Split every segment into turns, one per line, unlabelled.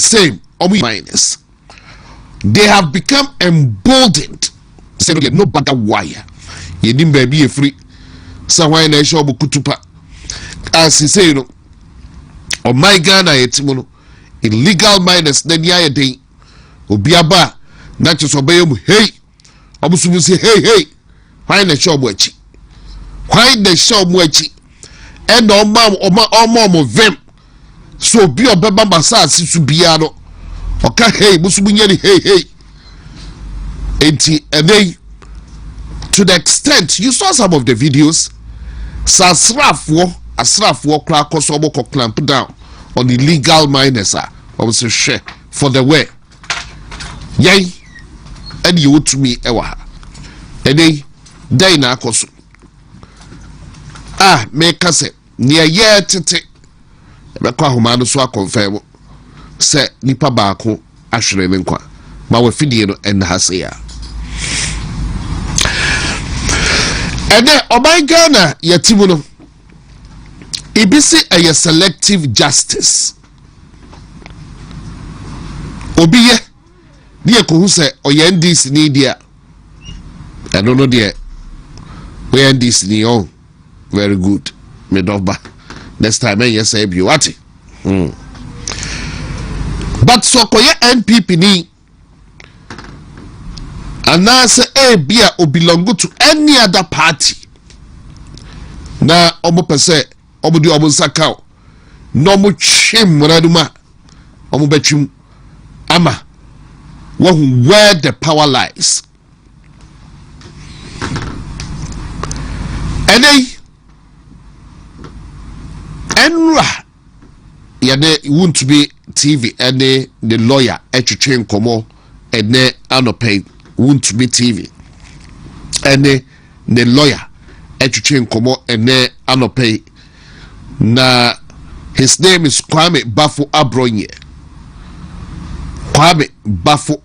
same minors. They have become emboldened. Say no bugger wire. You didn't be a free. So why na show kutupa? As he say, oh my Ghana etimono illegal minors na niya day. Obiaba na just obey mu hey. Obusubu say hey. Why na show mwachi? Why na show mwachi? And oma vem. So be obeba masa sisu biano. Oka hey busubu nyeri hey. And they, to the extent you saw some of the videos, Asrafo clamp down on illegal miners. I was a share for the way. Yay, and you to me ewa. And they na kosu. Make us near year tete. Bekwa humano so confirm. Se nipa baako ahwere nkwa. Ma we fidie no en haseya. And then, my Ghana, Yatimuno, Ibisi a selective justice. Obiye, dear Kohuse, or Yendis Nidia. I don't know, dear. We end this neon. Very good. Medova. Next time, I say, Buati. But so, Koya NPP ni. And now say beer or belong to any other party. Na omo pese omo di omo sakao. No mo chim raduma. Omo bechum ama. Where the power lies. And they enra yade WONTUMI TV and the lawyer echuchen komo and ne anopay WONTUMI TV and the lawyer echuchen komo and ne anopay na his name is Kwame Bafo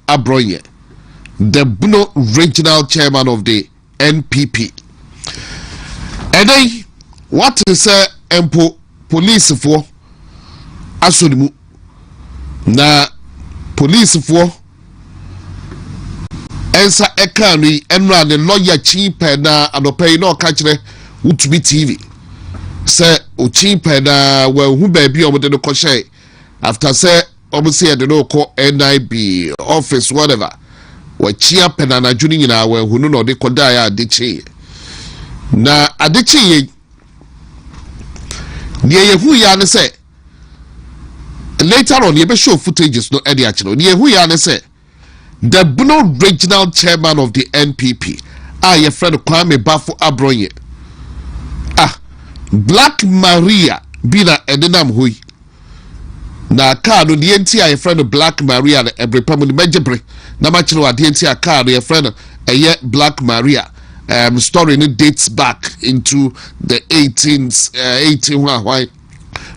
Abroye, the Buno regional chairman of the NPP. And then what is police for asonimu na police for ensa ekani enra the lawyer cheap na anopay no kachire WONTUMI TV say o cheap na well hu ba bi o de no koshe after say obviously they no call NIB office whatever we cheap na na juni nyina we hu no de koda ya adechi na adechi ye hu ya ne say later on you be show footages no edi achino ye hu ya ne say the Buno regional chairman of the NPP your friend Kwame Bafo Abroye Black Maria bina enenam hui na car no the entire friend Black Maria every pamuni mejebre na machiro the entire car your friend Black Maria story it dates back into the 18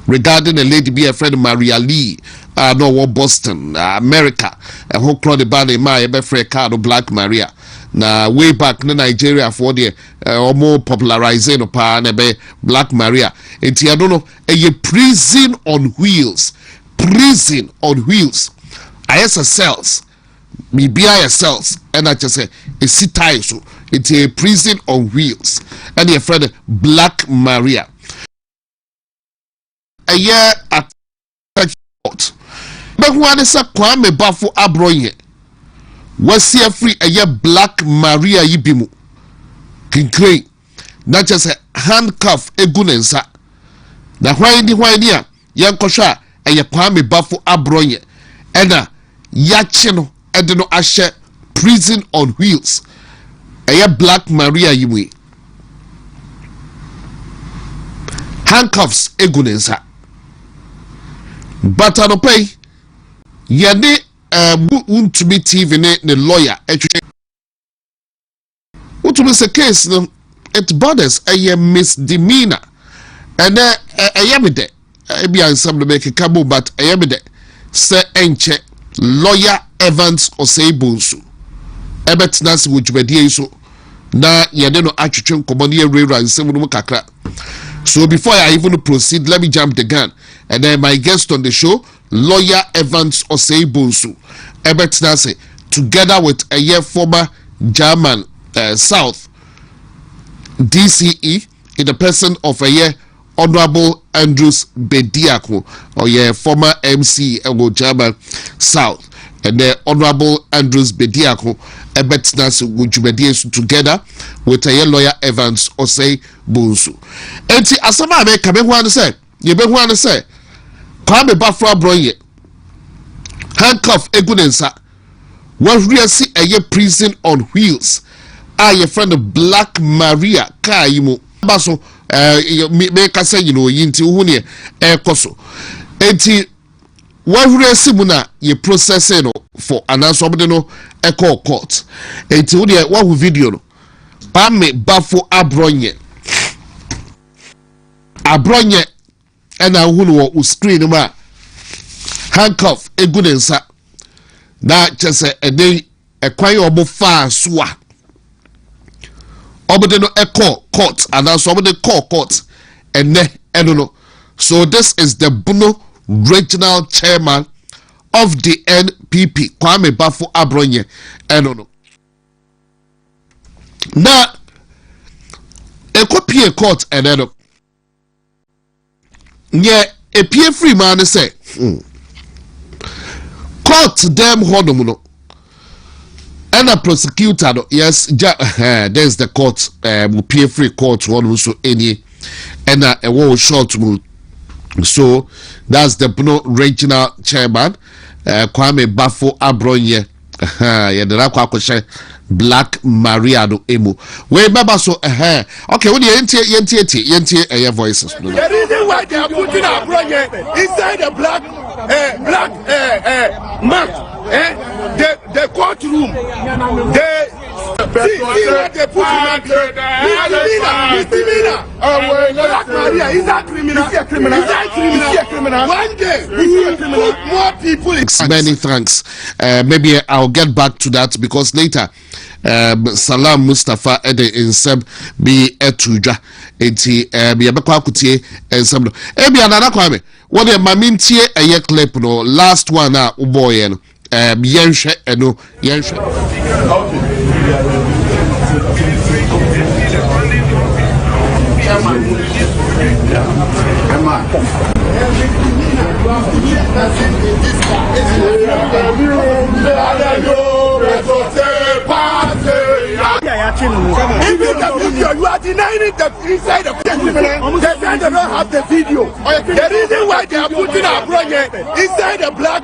regarding a lady be a friend Maria Lee no Boston America who crowd the band my friend car Black Maria na way back in Nigeria for the more popularizing pa na be Black Maria enti I don't know a prison on wheels ISSLs me BISLs and I just say a city so it's a prison on wheels and your friend Black Maria a year at court but one is a Kwame Bafo Abroye was here free a year Black Maria yibimu kinkray not just a handcuff egunensa na why dia yankosha a year Kwame Bafo Abroye and a yachino edeno ashe prison on wheels a year Black Maria yiwe handcuffs egunensa but I don't pay yade WONTUMI TV ne lawyer WONTUMI is a case no it borders a misdemeanor and a yamide be ansam to make a cabo but a yamide say enche lawyer Evans Osebunsu ebet nasi wujbedie so na yade no atwetwe komoni rera nsem no kakra. So before I even proceed, let me jump the gun. And then my guest on the show, lawyer Evans Osei-Bonsu Ebetinase together with a former German South DCE in the person of a Honorable Andrews Bediako, or former MC German South, and the Honorable Andrews Bediako Ebetinase Wujumedies together with a lawyer Evans Osei-Bonsu. And see, as I make a say, you be one to say, Kwame Bafra Broye, handcuff Egunensa, was really see a prison on wheels. Your friend of Black Maria Kaimu Baso make us say yinti uhuni koso enti wahuri simuna ye process no for anansomde no call court enti wo de wahu video no Kwame Bafo abronye ena hunu wo screen ma handcuff egunensa na chese eden ekwan obo fa so a obede no court and also obede court and no. So this is the Bono regional chairman of the NPP Kwame Bafo Abronye no. Now a copy court and no. Yeah, a peer free man say court them honomuno. And a prosecutor, yes, there's the court, peer free court, one also any, and a war short move. So that's the Bono regional chairman, Kwame Bafo Abronye, the Kwaku Black Maria do Emu. We remember so, okay, when you enter your voices. The
reason why they are putting Abronye inside the black mark. The courtroom, they see what they put in Black Maria is a criminal. Is a criminal. One day we will put more people.
Many thanks. Maybe I'll get back to that because later Salam Mustafa Ede in Seb be etuja eti be abekwa akutie ensem no. Ebi anana kwame. What the mamintie eye clip no last one na uboye no. Yenshe eno yenshe.
If you the video, you are denying the inside of the criminal. They say they don't have the video. The reason why they are putting Abronye inside the black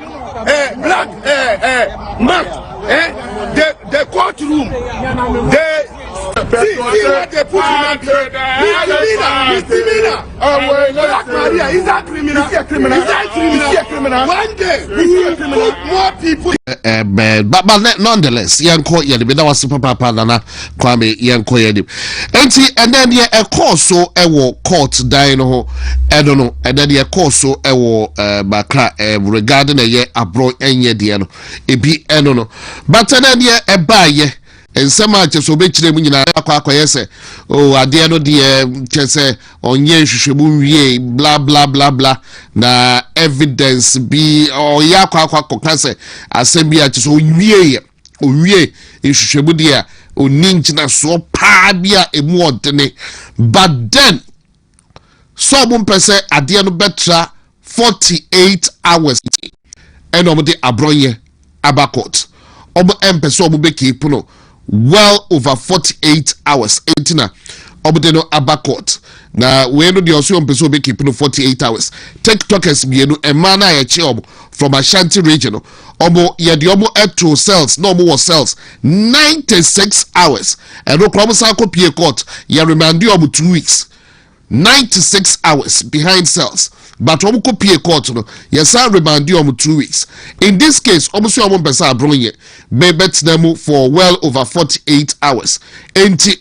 mark, the courtroom, they see what they put in Black Maria is a criminal. Is a criminal. One day we will put more people.
But nonetheless, yanko yedi be that was papa nana Kwame yanko yedi. And then ye a course so court dying ho edono and then ye course so bakra regarding a ye abro enye diano ebi enono. But then ye a buy and some much so be chile yese oh ade no de chese onye hwehwemu wie blah blah blah blah na evidence be or yakwa kokase asem a chese onwie hwehwemu de a oninchina so pa bia emu odene but then some person ade no betra 48 hours and omde abronye abakot omo empese omo be keep no well over 48 hours. 18 obedeno abakot. Na we no the also person be keep 48 hours. TikTokers bienu emana ya cheob from Ashanti region. Omo ye the omo etro cells no more cells 96 hours. And no promise copy court ya remand you 2 weeks. 96 hours behind cells. But omo copy court no yes I remand you 2 weeks. In this case almost omo pesa abronye be bet them for well over 48 hours. Enti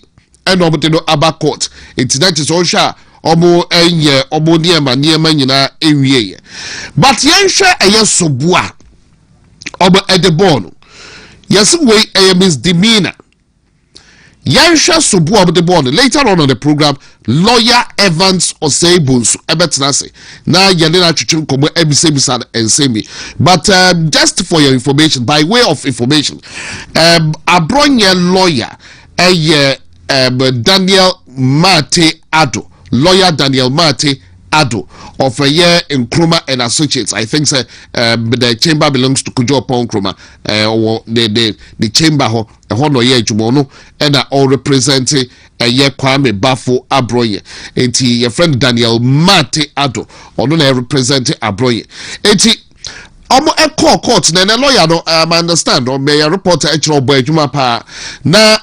eno omo no abakot. Enti that is all sha omo enye omo niema nyina enwie. But yenhwe eyesobua omo edebon. Yes we misdemeanor. Yansha Subu of the board. Later on the lawyer Evans Oseibuns Ebetanase. Now Yanina Chuchun Komo Ebisebisan and Semi. But just for your information, by way of information, Abronya lawyer Daniel Mate Ado, lawyer Daniel Mate Ado of a year in Nkrumah and Associates. I think the chamber belongs to Kujo upon Nkrumah, or the chamber hono ye jumono and all representing a year Kwame Bafo Abroye. Eti your friend Daniel Mate Ado or no representing Abroye. Eti omo court na lawyer no I understand or may a reporter actual boy juma pa na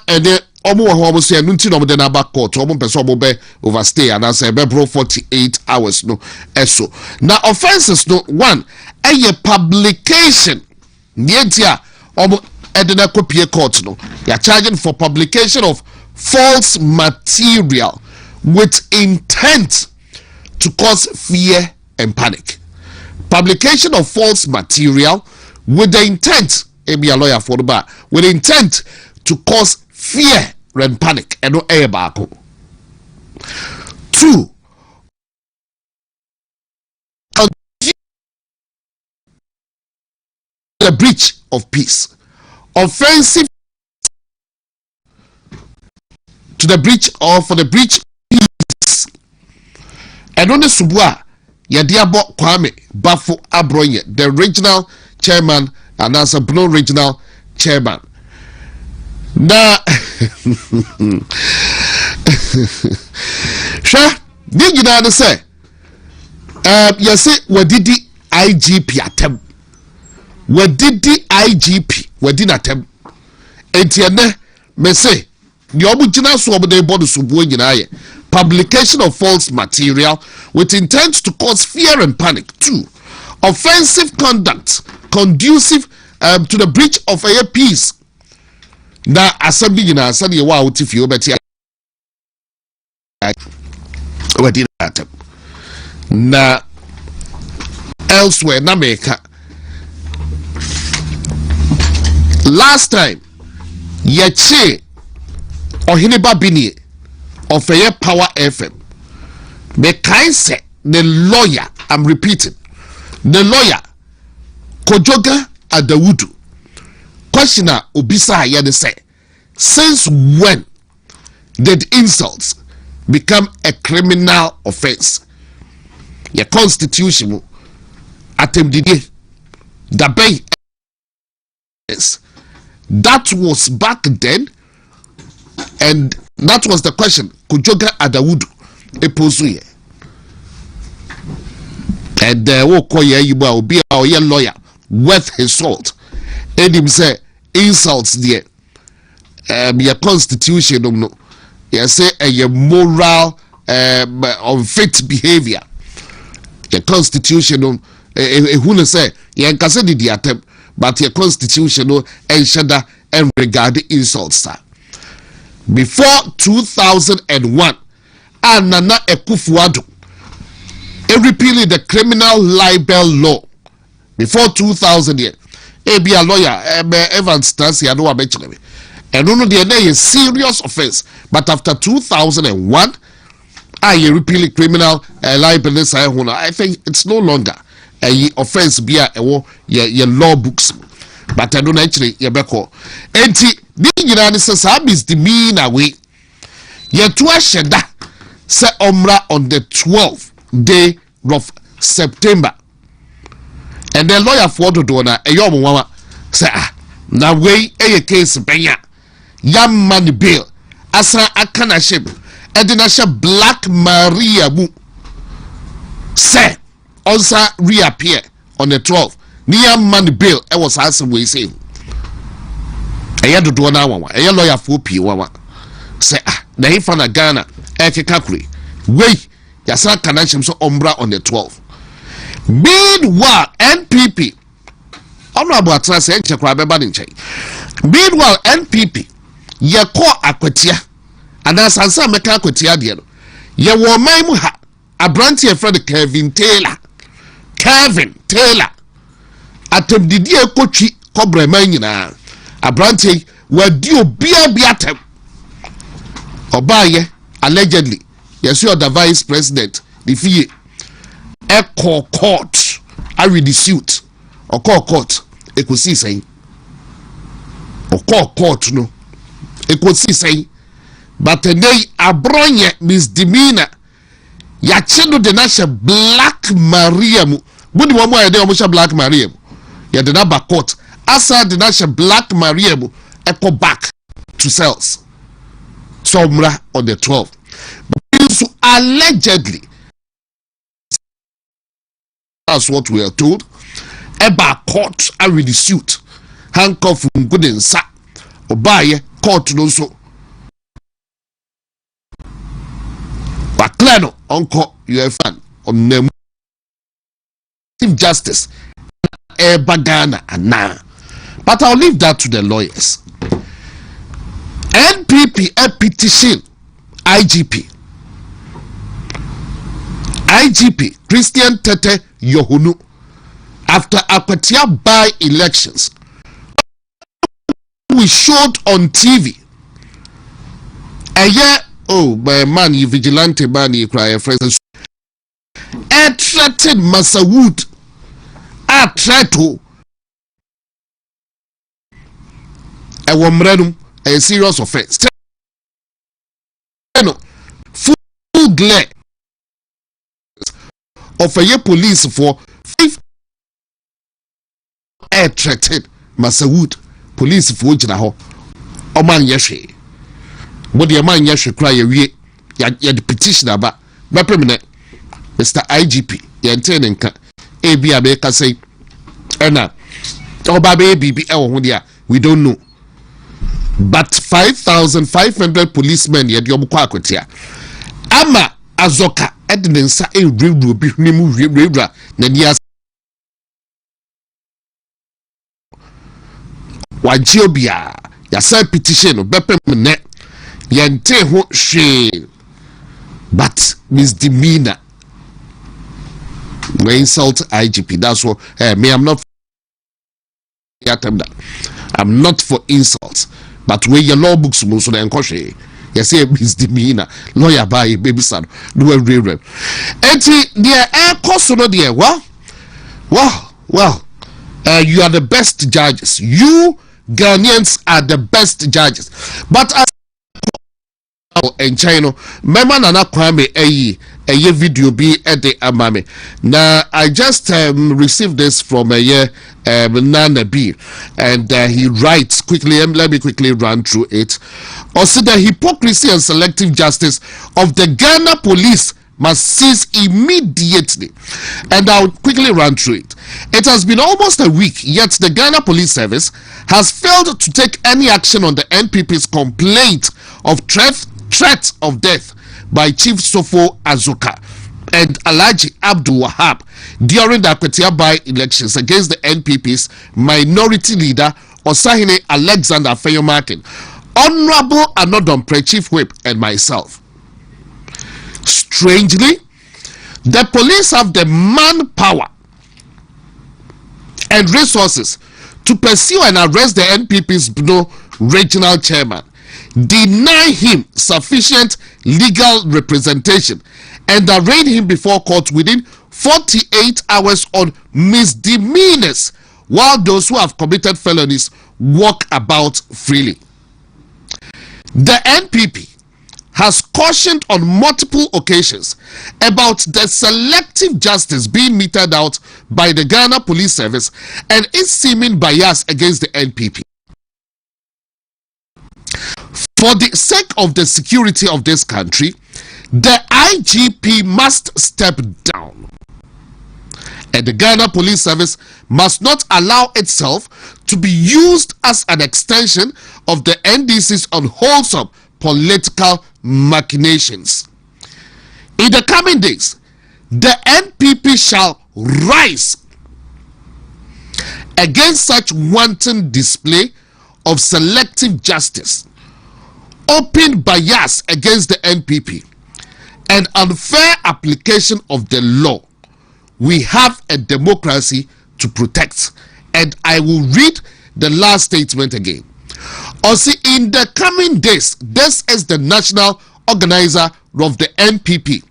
omo say nunti no de na back court omo person omo be overstay and say be bro 48 hours no eso na offenses no one a publication nientia omo edena copy court no they are charging for publication of false material with intent to cause fear and panic. Publication of false material with the intent be a lawyer for the bar with intent to cause fear and panic and no air back. 2. The breach of peace. Offensive to the breach or for the breach of peace. And on the Subwa, Yadiabo Kwame Bafo Abroye, the regional chairman and as a Blue regional chairman. Now, sure, did you know say? Yes, we did the IGP attempt. We did the IGP, we did attempt. Etienne, me say, the original swab de body subu publication of false material with intent to cause fear and panic. 2. Offensive conduct conducive to the breach of a peace. Na assembly na sani wa utifio beti we did that. Na elsewhere na meka last time yeche Ohiniba Bini of a Power FM the kind say the lawyer, I'm repeating, the lawyer Kojoga Adawudu questioner Obisa Yane say, since when did insults become a criminal offense? Your constitution attempted the bay. That was back then, and that was the question. Kojoga Adawudu eposuye. And will be our lawyer worth his salt. And him say insults there. Your constitution no. You say a moral unfit behavior. Your constitution who say you can say the attempt, but your constitution no and regard the insults sir. Before 2001, Nana Ekufuado repealing the criminal libel law. Before 2000 years, be a lawyer, Evans Tansi, I know I mentioned it. And no, they are a serious offense. But after 2001, I repealing criminal libel. I think it's no longer a offense. Be a law books. But I don't actually yebeko. Enti the United States is the mean away. Sheda se omra on the 12th day of September. And the lawyer for the donor a yom mama say na way a case benya yam money bill asa akana ship edinasha Black Maria mu say also reappear on the 12th. Near money bill, I was asking we say. I had to do an hour. A lawyer for P. Say, the Hifana Ghana, Eke Kakri. Wait, Yasa Kanashim so Umbra on the 12th. Meanwhile, NPP. Honorable Trans and Chakrabe. Meanwhile, NPP. Yako Aquatia. And as Ansa Meka Aquatia, dear. Ye were my muha. A branch of friend Kevin Taylor. Atem didi ekochi kobre man nyina abrante wadi obi atem Obaye allegedly yes you are the vice president the fee echo court I read the suit or call court e could see saying or call court no e could see saying but today abronye misdemeanor ya chendo de nasha Black Maria mu budi wa mo ya de omusha Black Maria mu ya de na ba court asa de nasha Black Maria mu echo back to cells somra on the 12th so allegedly that's what we are told eba court I read the suit handcuff Nkansah obaye court no so Baklano uncle UFN on them justice Ghana and now. But I'll leave that to the lawyers. NPP a petition IGP Christian Tete Yohunu after Akwatia by-elections we showed on TV a year. Oh, by man, you vigilante man, you cry, friends. I threatened Masawood. I tried to. A woman, a serious offense. Full glare of a year police for 5. I threatened Masawood police for Jinaho. Oman Yeshe. What the man yashe cry ya the petition about permanent Mr. IGP ya nka ebi abeka say ena oba baby we don't know but 5,500 policemen ya diom kwa akwatia ama azoka edinensa ewrewu bi hwemu wrewra na dia wajiobia ya say petition permanent yente ho she but misdemeanor we insult IGP that's what me I'm not for insults but where your law books so na enkohwe you say misdemeanor lawyer by baby son do a real enti there cost no there well you are the best judges, you Ghanaians are the best judges, but in China, Mema Nana Kwame a video be at the amame. Now I just received this from Nana B, and he writes quickly. Let me quickly run through it. Also, the hypocrisy and selective justice of the Ghana police must cease immediately, and I'll quickly run through it. It has been almost a week, yet the Ghana Police Service has failed to take any action on the NPP's complaint of threat of death by Chief Sofo Azuka and Alhaji Abdul Wahab during the Akwatia by-elections against the NPP's minority leader Osahene Alexander Kyeremanteng, Honorable Anodompre Chief Whip, and myself. Strangely, the police have the manpower and resources to pursue and arrest the NPP's regional chairman, deny him sufficient legal representation, and arraign him before court within 48 hours on misdemeanors, while those who have committed felonies walk about freely. The NPP has cautioned on multiple occasions about the selective justice being meted out by the Ghana Police Service and its seeming bias against the NPP. For the sake of the security of this country, the IGP must step down, and the Ghana Police Service must not allow itself to be used as an extension of the NDC's unwholesome political machinations. In the coming days, the NPP shall rise against such wanton display of selective justice, open bias against the NPP, and unfair application of the law. We have a democracy to protect. And I will read the last statement again. Also, in the coming days, this is the national organizer of the NPP.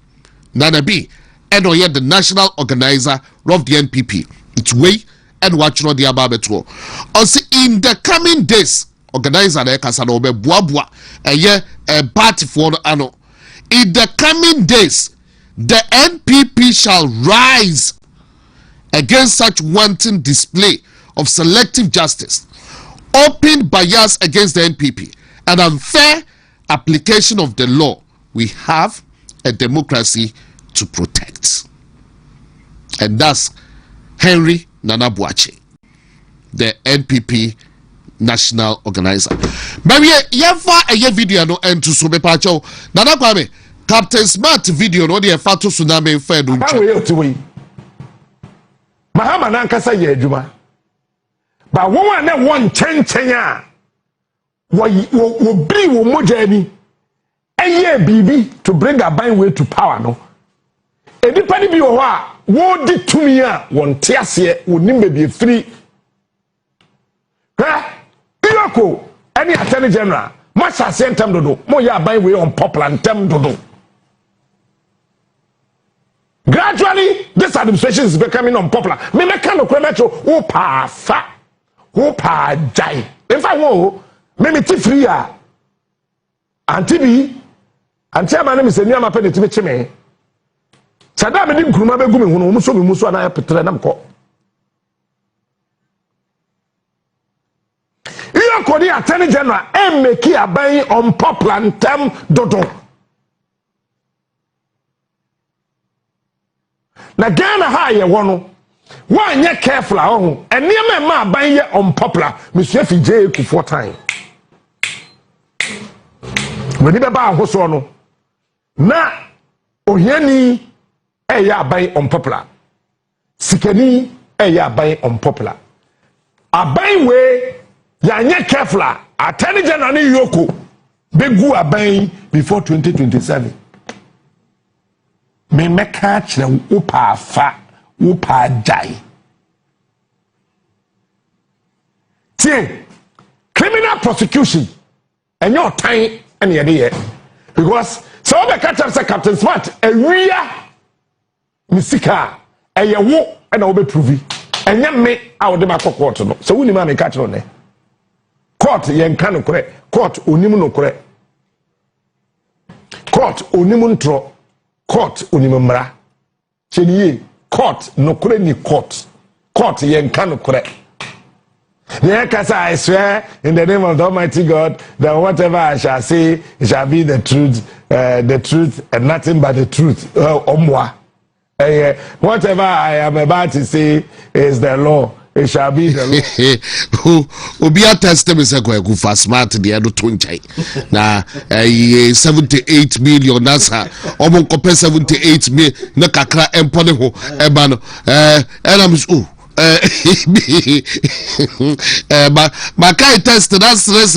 Nana B, and or yet the national organizer of the NPP. It's way and watch no the ababeto. Also in the coming days, organizer the Kasano be buabua a party for ano. In the coming days, the NPP shall rise against such wanton display of selective justice, open bias against the NPP, and unfair application of the law. We have a democracy to protect. And that's Henry Nana Boakye, the NPP national organizer. Maybe a video no and to so be pacho. Nana Kwame, Captain Smart video no the fato tsunami fair do.
Mahama Nkansah ye adwuma. Ba won na won chenchen a wo bri wo mojani eye bibi to bring a bind way to power no. Edipa ni bi wo a wo di tumi a won te ase wonim be bi free. Iyoko any attorney general must ascend them dodo mo ya bind way on popular them dodo. Gradually, this administration is becoming unpopular. Me kind of metro who pa fa who pa jai. If I wo me free ya. Antibi anti my name is Nyama Pede to me. Sada me dim kuruma be gumi hunu muso na ya petre nam ko. Iyo ko di attorney general make aban unpopular ntem dodo. Na Ghana ha ye wono wan ye careful ahụ enema ma ban ye unpopular Mr. FJ ku 4 time woni be ba ahoso no na ohiani eya aban unpopular sikani eya aban unpopular aban we ya nye careful attorney general ni yoko begu aban before 2027 me meka kire upa fa upa jai tie criminal prosecution and your time and your because so the Captain Smart area misika eyewo and obe prove enya me awde makọ court no so woni ma me ka kire ne court yen ka no kore court onim no kore court onim ntro court onimumra cheniye court no kure ni court yen kan kure Nkansah I swear in the name of the Almighty God that whatever I shall say it shall be the truth and nothing but the truth omwa whatever I am about to say is the law. It shall be the law.
Obia test me say Kwaku for smart the do tunchai na 78 million nasa omo kope 78 million na kakra empone ho eba no I'm Makai test that stress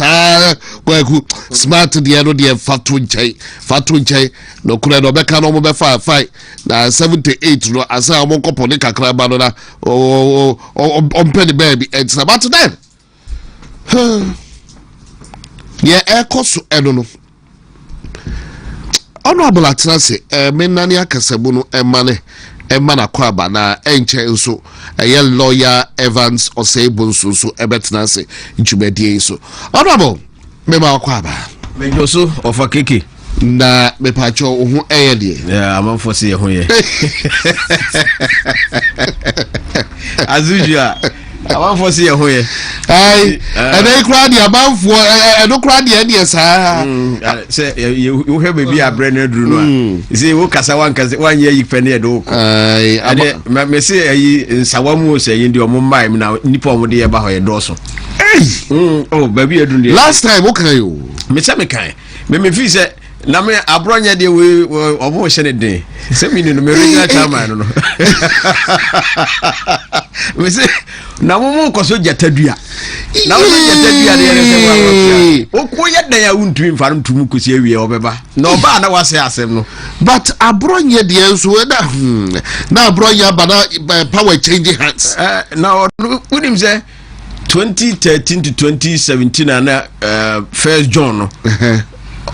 Kwaku smart the no the fatu nchai no kura no beka no mo be fight na 78 no asa omo kopo ne kakra ba no na the baby it's about them. Yeah, ekoso eno no honorable atrase menani akasabu no emana kwaba na enche nso lawyer Evans Osebo nso ebetena se ntwumedie nso honorable mema kwaba
mejoso ofa keke
na mepacho ho eyedie
yeah amanfo se ho ye as usual amanfo se ho ye
ai and crowd the amanfo no crowd the ene sa
say you hear baby abrene duru no a say wo kasa wan ye yipe ne do ko ai me say ayi nsawamu say yi ndi omo mai na nipa omo de ye ba ho ye do so oh baby edun de
last time okay yo
me say me kan me fi say na me abronya de we omo hye ne den say me no me regional chairman no we say na mo ko so jatadua na wo jatadua de yere se wa o ko ye dan ya untumi mfa ntumu ko si awie obeba na oba na wase asem no
but abronya de enso na abronya bana power changing hands
na unim say 2013 to 2017 na first John no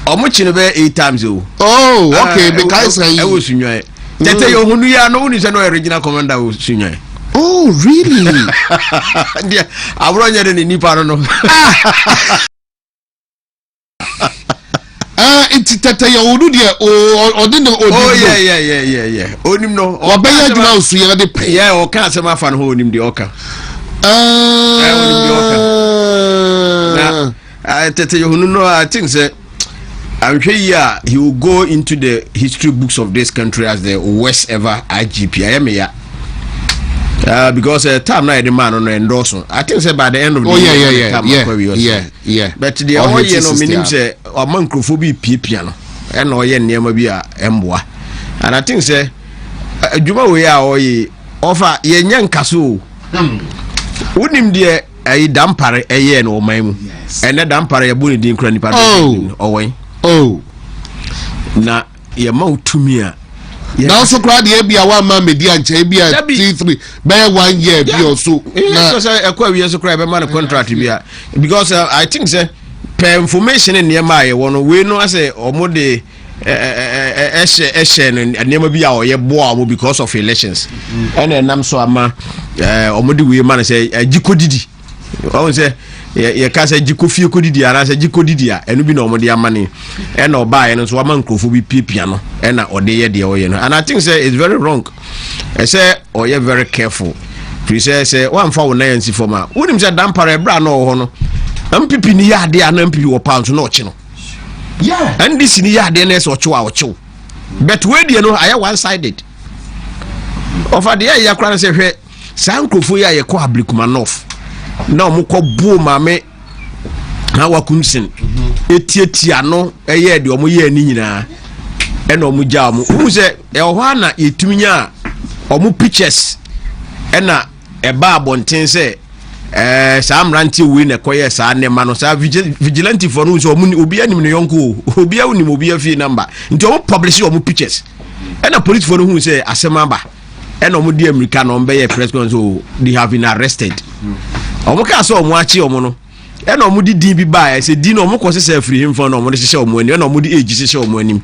Omuchine be 8 times o.
Oh, okay, because
I was sunyo. Tete yo hunu ya no uni se no original commander o sunyo.
Oh, really?
Dia abronya de ni pa no.
It's tete yo hunu dia o de no.
Oh yeah. Onim no.
Obeya djuma osu ya de pay.
Yeah, o kan se ma fa no onim de oka. Tete yo hunu no, I think say I'm sure he will go into the history books of this country as the worst ever IGP. I am here. Because time now the man on endorse. I think say by the end of the year. Yeah. But the all year no meaning say among crofobia piano and all year near maybe a emboa. And I think say Juma we are offer ye Nkansah. Wouldn't dear a dampare a year no maimu. And a dampare a bunny din cranny part. Oh, na ye WONTUMI a
now so crowd the be a one man media and Chabia T3 by 1 year be also.
So I quite so cry man contract because I think say per information in near my one we know as a or more the and never be our year boy because of elections. And then I'm so ama or more we man say Jiko Didi. I say ye ka say Jiko fie ko didi ara say Jiko didi a enu bi na omo de amane e na oba ye no so amankofo bi pipia no e na ode ye de oye no. And I think say it's very wrong. I say oye very careful. Please say one for na yansi for ma wonim say dampare bra na ho no ampipi ni ya de ana ampipi wo pound no oche no. Yeah, and this ni ya de na so oche wa oche. But we de no aya one sided. Of ade ya kra na say hwe sankofo ya ye ko Ablikuma na omukọ buo maame na wakumsin etietia no eye de omo ye ani nyina e na omo gya omo hu se e ho ana yetuminya omo pictures e na e ba abonten se sa amranti we na koye sa ne ma no sa vigilante for no so omo obi anim no yonko obi awunim obi afi number nti omo publish omo pictures e na police for no hu se asema ba e na omo di America no mbe ye press conference so they have been arrested. Omo ka so omo achi omo no e na omo di din bi ba e se di na omo ko se free him for na omo de hye omo ani e na omo di age hye omo anim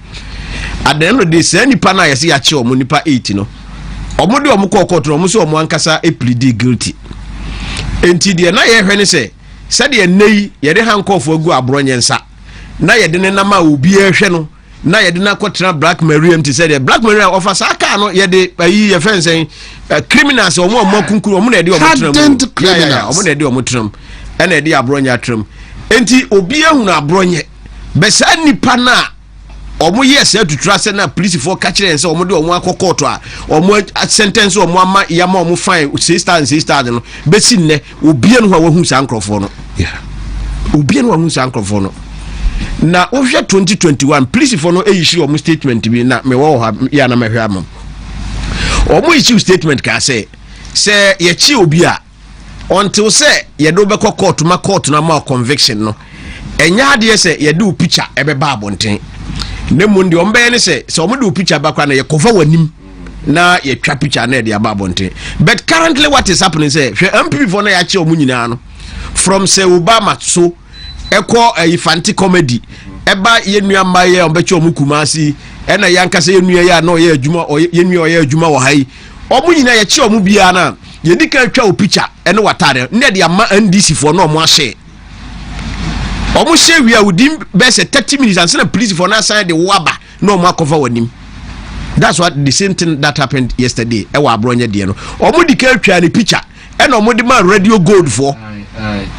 at the end of the day say nipa na yesi achi omo nipa 8 no omo de omo ko court omo so omo Nkansah e plead guilty enti de na ye hwe ne se de nei ye de hankofo agu abronye nsa na ye de ne na ma obi ehwe no na ye de na kwotena Black Maria mti se de Black Maria offer sa aka no ye de ayi ye fensen criminals omo kunkuru omo na de omo tram omo na de omo tram e na de abronye tram enti obi ehunu abronye be sa nipa na omo yes to trust na police for catch them say omo de omo akokoto a omo sentence omo ama yama omo fine 6 stars no be sin ne obi enu wa hu sa nkrofo no obi enu wa hu sa nkrofo no na ohwe 2021 police for no issue omo statement bi na me wo ha ya na mehwe amam omo issue statement ka say ye chi obi a until say ye do be court na ma conviction no enya de say ye do picture e be ba abonten ne mundi ombe ne say omo do picture ba kwa na ye cover wanim na ye twa picture na de aba abonten. But currently what is happening say hwe MPP for na ya chi omo nyina no from say Obama so eko fanti comedy eba yenua maye ombechi omukumasi ena yankasa yenua ya no ye adwuma yenua ye adwuma wo hai omu nyina ye chi omu bia na ye dika twa o picture ene watare ne de ama NDC for no omu ahye omu hye wi a within best 30 minutes and say police for na sign the waba no omu akofa wanim. That's what the same thing that happened yesterday e wa abronye de no omu dika twa ni picture ena omu de ma radio gold for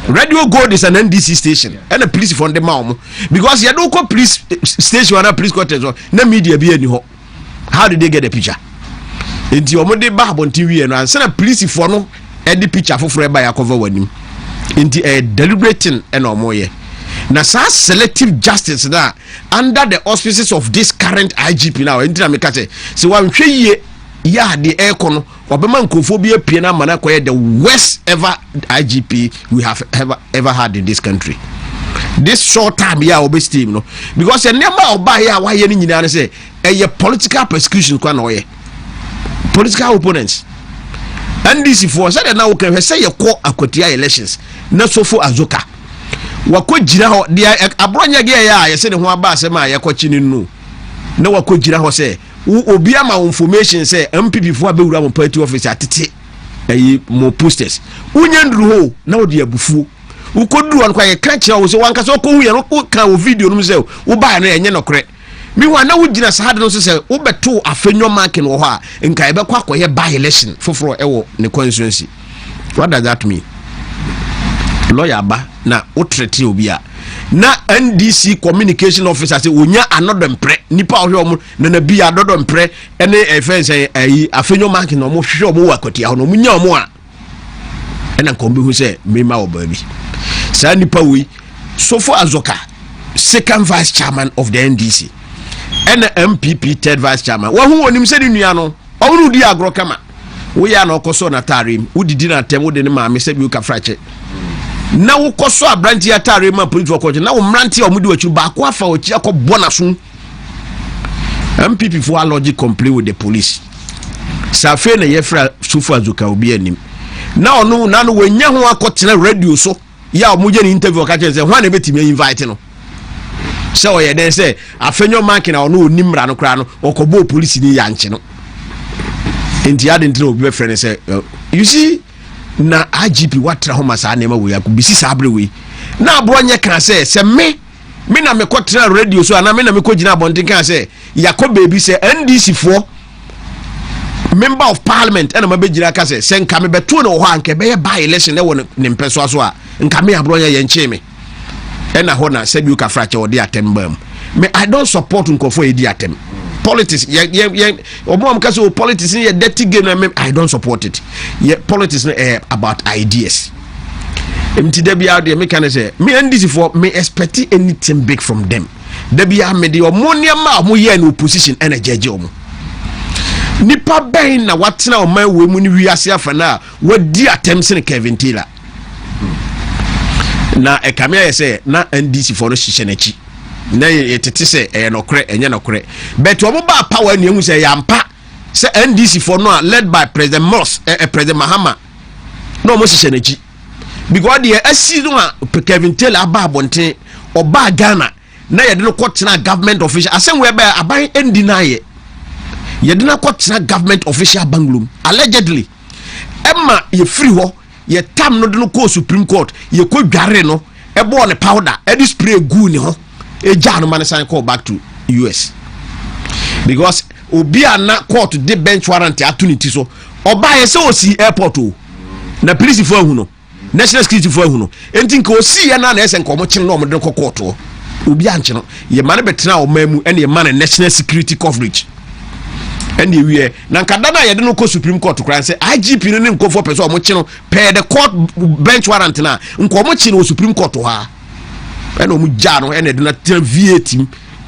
Radio Gold is an NDC station and a police from the mom because you don't call police station and a police quarters no media be any ho. How did they get the picture? It's your mother bab on TV and send a police for no any picture for free by a cover with him into a deliberating and or more. Now, selective justice that under the auspices of this current IGP now, so I'm sure yeah, the aircon Obama Nkophobia Piana Manakoye, the worst ever IGP we have ever had in this country. This short time, yeah, obey steam, no, because a number of buy why you say a political persecution, political opponents. And this is for said now can say a call Akotia elections, not so for Azoka. wako jira ho de abronya ge ya ye se ne ho aba asem a ye kwachi ni nu na wako jira ho se obi ama information se MPP fo abewura mo party office atete ayi mo posters unya nduru ho na odi abufuo ukoduru an kwa ye ka kira wo se wanka so ko hu ye no ka o video no se wo ba no enye nokre mi wa na wo gina sahade no se wo beto afenyo mark no ho a nka e be kwa akoye by election foforo ewo ne constituency. What does that mean? Lawyer ba na utrete obi a na NDC communication officer say onya another mpre nipa ohwe omo na bi adodo mpre ene efense ayi afenyo mark no mo hwe omo wakoti a no munya omo a ena nkombe hu say mema oba bi sa nipa wi Sofo Azoka, second vice chairman of the NDC, and the MPP third vice chairman. Wahu onim se ni ano onu di agro kama we ya na okoso na tarim udidi na tem de ne ma me se bi ka frache na wo koso abranti ya tarim ma police work na wo mranti omudi wachu ba ko afa ochi akobona so. MPP for logic complain with the police safe na yefra Sofo Azoka obi anim na onu na no wanya ho akotena radio so ya omuje ni interview ka chense hwan na betimi invite no se o ye den se afenyo mark na ono onimra no kra no okobo police ni ya nche no enti ade ntino obi be friend say you see na IGP watra ho masa na ma we akubisi sabre we na abro nye kan se me na me kotra radio so ana me na me kogina abonten kan se yakoba bi se NDC fo member of parliament and ma bejira ka se nka me beto no ho anka be by election e wo ne mpeso so a nka me abro nye ye nche me ena ho na se bi uka frache odi atembam me I don't support nkofo edi atem politics ye omo am ka so politics ye dirty game I don't support it. Ye politics about ideas emti da bia de me kan say me NDC for me expect anything big from them da bia me de omo niam mo ye na opposition energy omo nipa ben na watena o man we mu ni wiase afana wadi atemse ne Kevin Taylor na ekamia say na NDC for no hihye na chi na yetete say nokre enye nokre but omo ba power ni ehu say yampa say NDC for no led by President Moss President Mahama no mo hihye na chi because the asi no Kevin Taylor aba bonten oba Ghana na yede no kwotena government official asem we ba aban endinaye yede na kwotena government official banglum allegedly emma ye free ho ye tam no de no ko Supreme Court ye ko dware no e bo ne powder e di spray gu ni ho e ja no man sign call back to US because obi ana court de bench warrant atunity so oba ye se osi airport o na police fo ahu no national security fo ahu no enti nka osi ye na na ese nka omo kyen no omo de ko court o obi anche no ye man betena o mamu ene ye man national security coverage ene wie na nkada na ye de no ko Supreme Court kran say IGP no ne nkofo pese omo kyen no per the court bench warrant na nka omo kyen no Supreme Court ha ene omo ja no ene de na V8